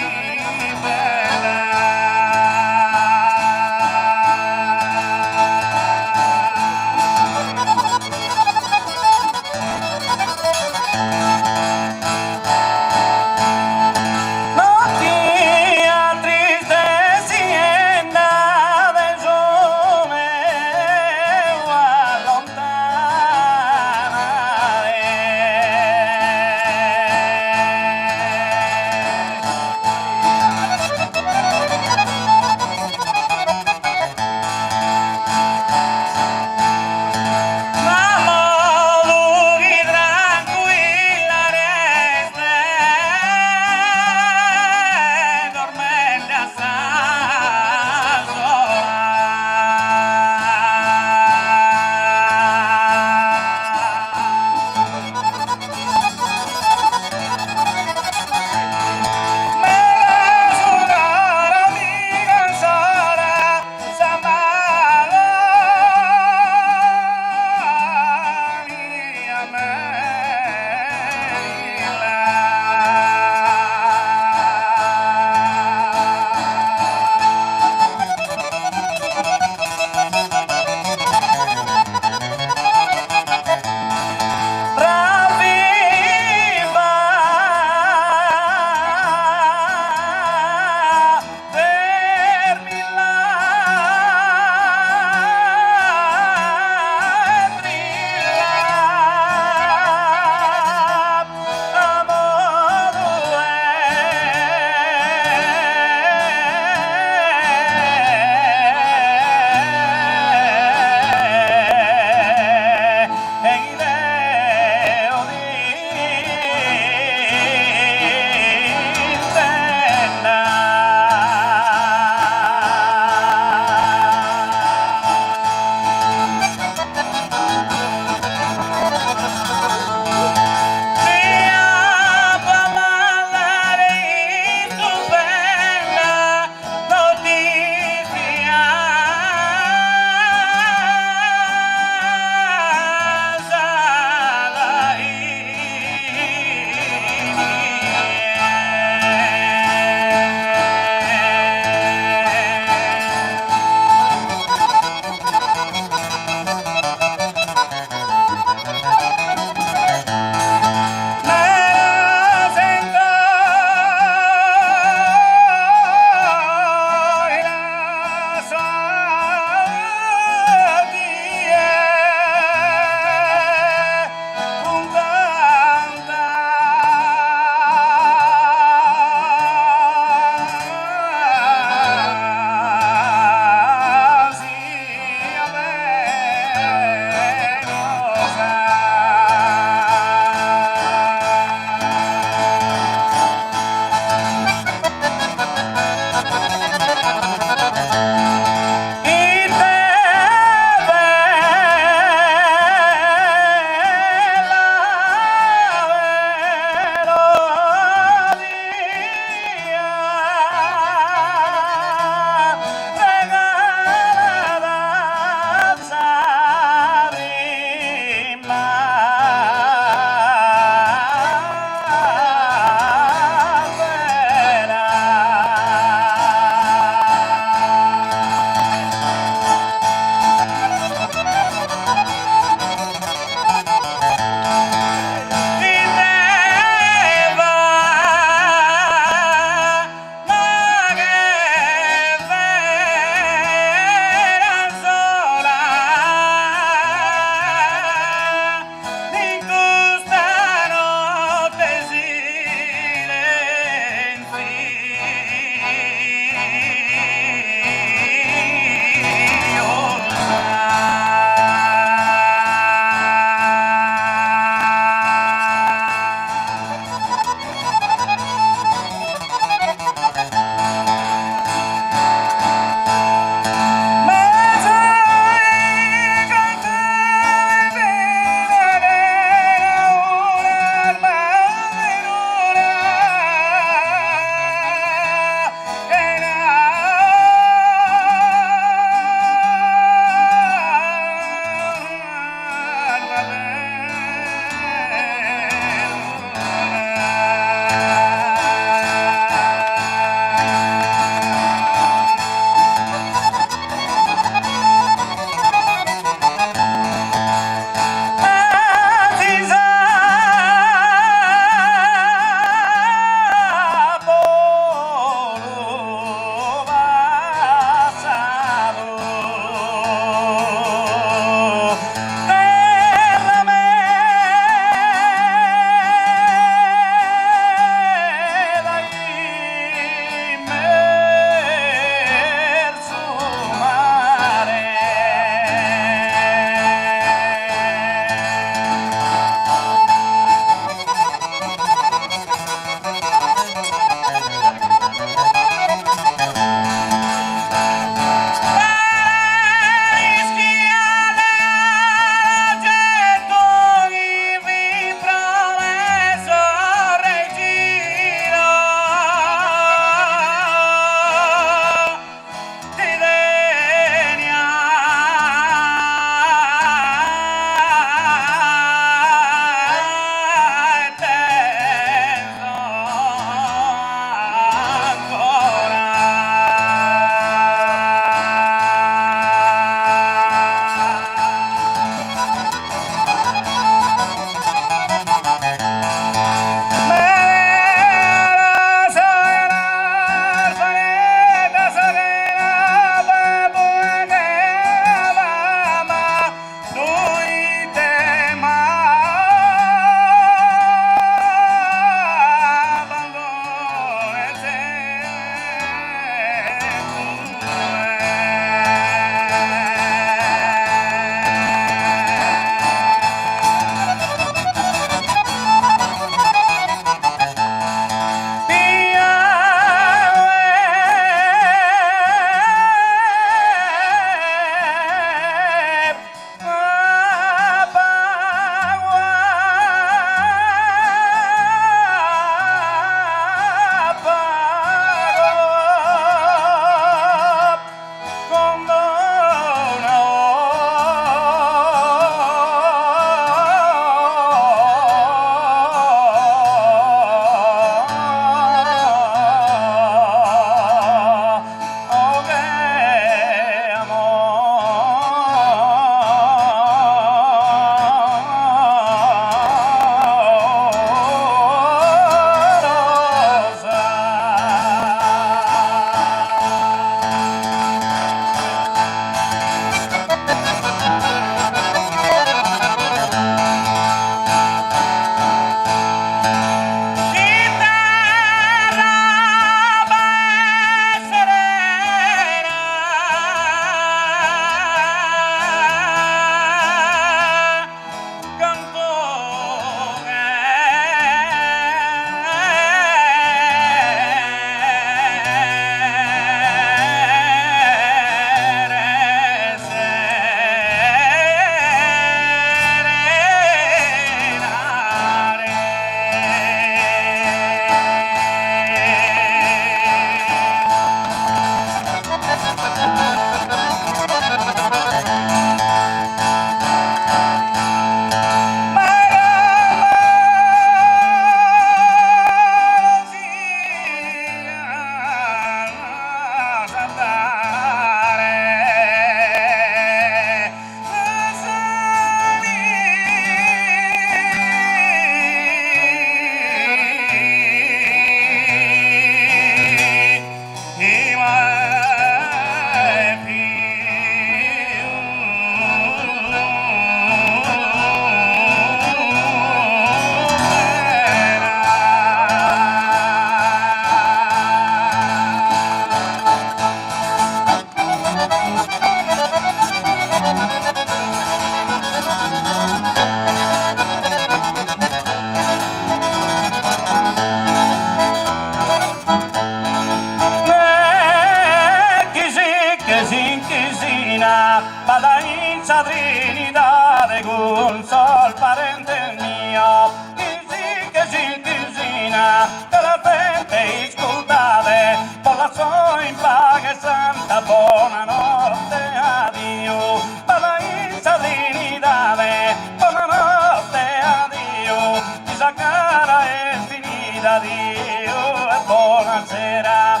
questa gara è finita, Dio e buonasera,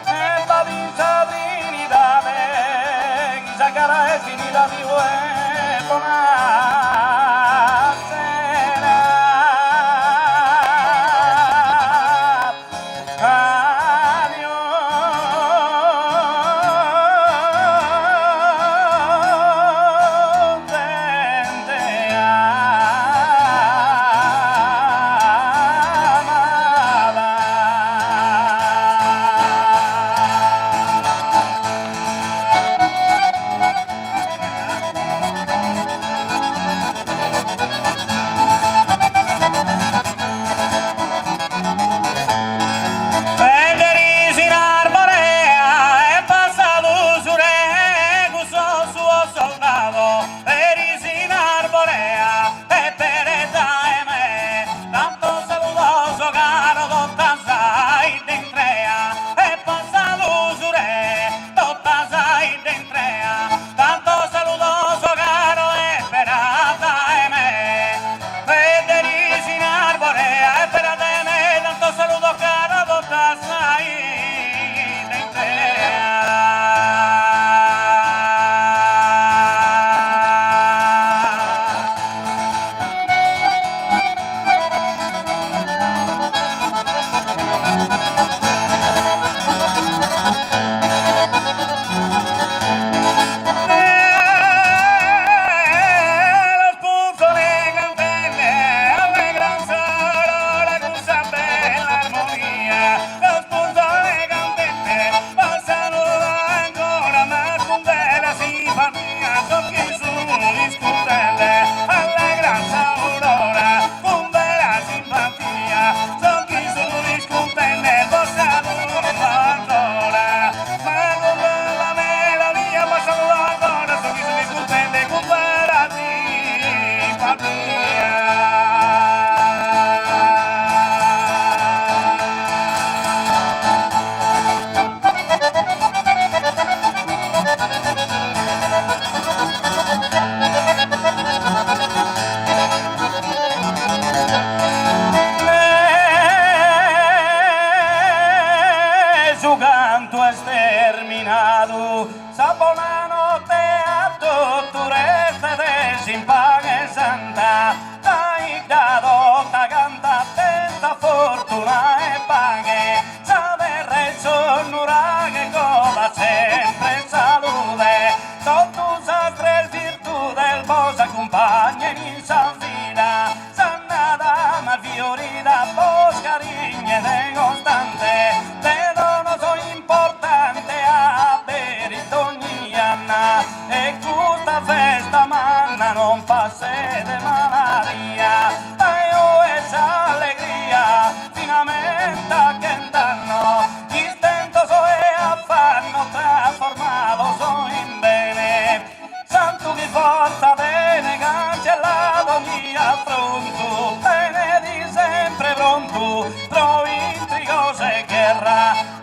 e Parisa Trinidad, questa gara è finita, Dio e buonasera. Su canto esterminado, sapona notte a tortureste de sin paga santa, dai dado ta canta testa fortuna e paghe, sa del re sonura che coda sempre salute, tutto sastre il virtù del vos accompagna in san fila, sannata ma fiori da bosca rigne de costante, importante a bere ogni anno e questa festa manna non fa sede malaria e ho esa allegria finalmente che danno il stento so e affanno trasformato so in bene santo di forza bene cancellato ogni affronto bene di sempre pronto pro intrigose guerra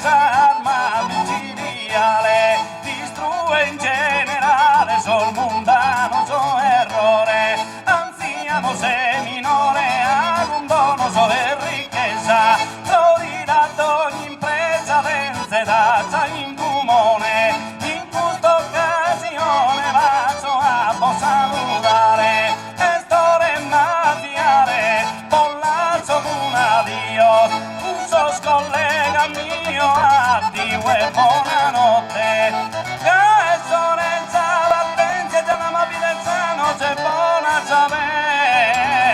arma micidiale, distrugge in generale sol mundano so errore, anziano se minore ad un dono so e ricchezza, florida d'ogni impresa vence dazza in comune, in questa occasione vado a voi salutare, e storia mafiare, pollazzo con addio, uso scollega mio addio e buonanotte che sono in sala attenti e della mobilezza non c'è buona sapere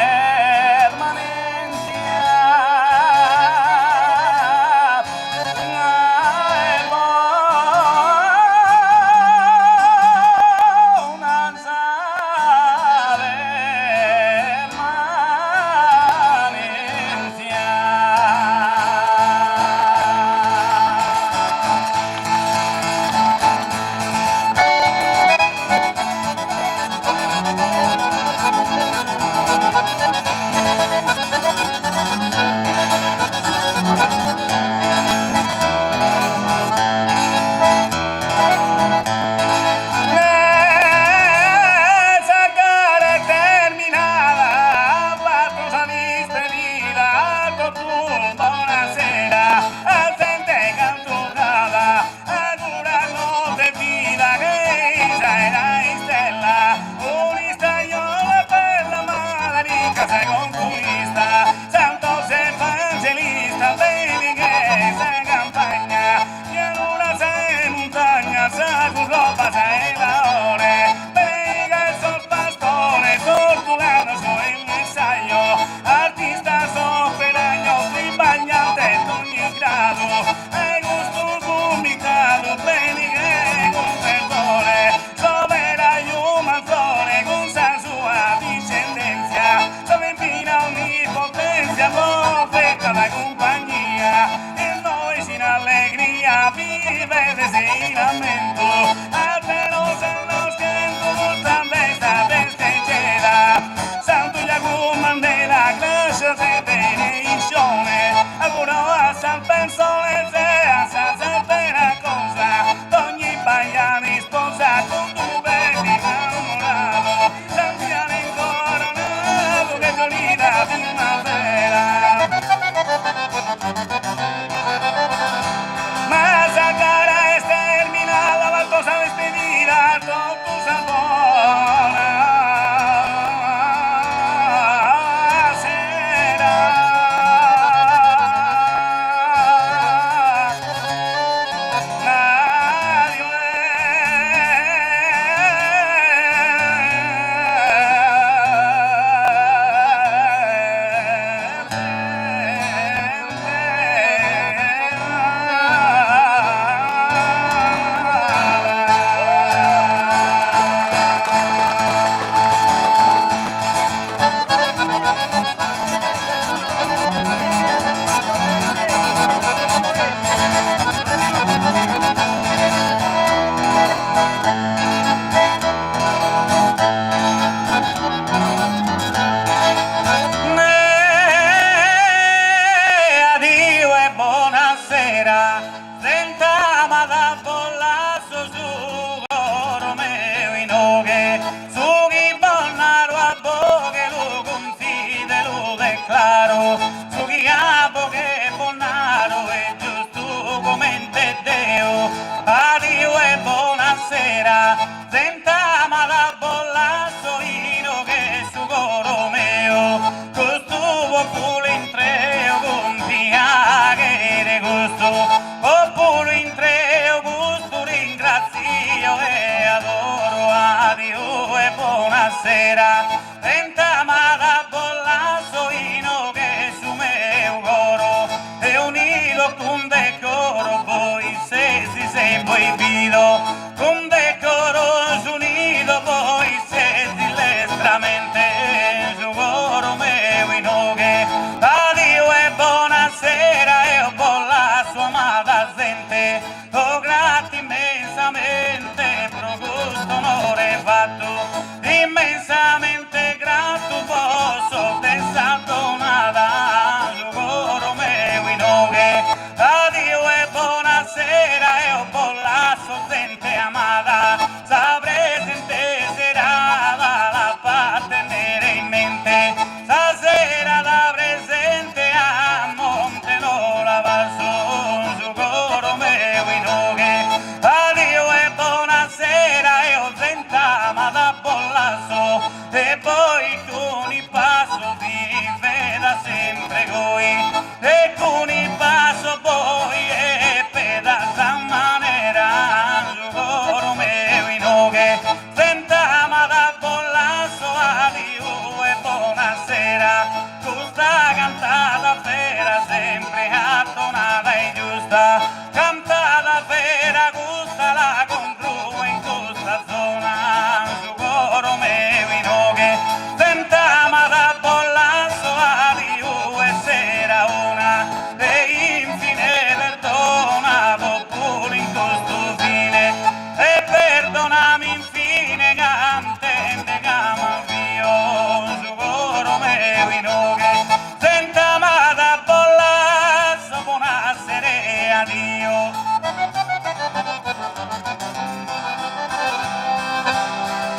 buonasera, tentamada bollazo ino che su meu coro, e un hilo con decoro, poi se si sei proibito, con decoro su nido, poi se si lestramente, su coro meu ino che, addio e buonasera, e bollazo amata gente, oh grazie immensamente, pro gusto onore fatto, immensamente grato posso pensato nada, su coro meu inoche, addio e buonasera, e oh bollazo gente amata, saprei sente serata la fa tenere in mente, stasera da presente a monte non la passo, su coro meu inoche, addio e buonasera, e ho zentama da bollasso, e poi con il passo vive da sempre coi, e con il passo poi e per da maniera, su coro meu inoche, zentama da bollasso, addio e buonasera, questa cantata vera sempre attonata e giusta, cantata vera gusta la contrua in questa zona, su coro meu inoche, tentama da bollasso, addio e sera una, e infine perdona pure in questo fine, e perdonami infine cantente cama mio, su coro meu inoche, tentama da bollasso, buonasera e addio.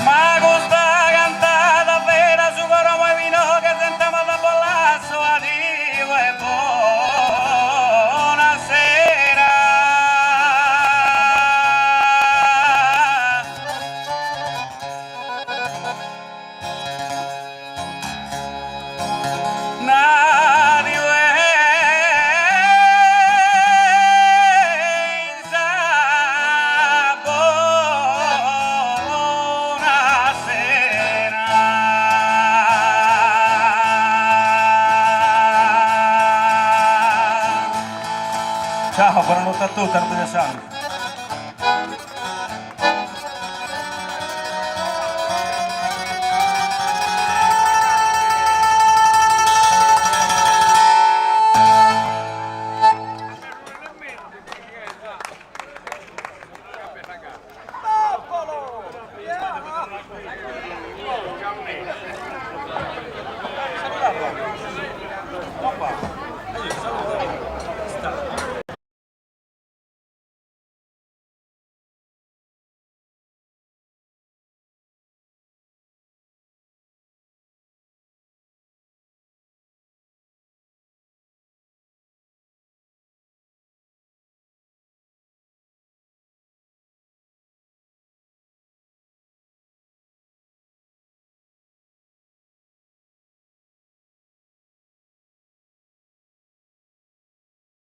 Ma questa cantata vera su coro meu inoche, tentama da bollasso, addio e buonasera. Nadio Ciao, buonanotte a tutti, non me ne salve.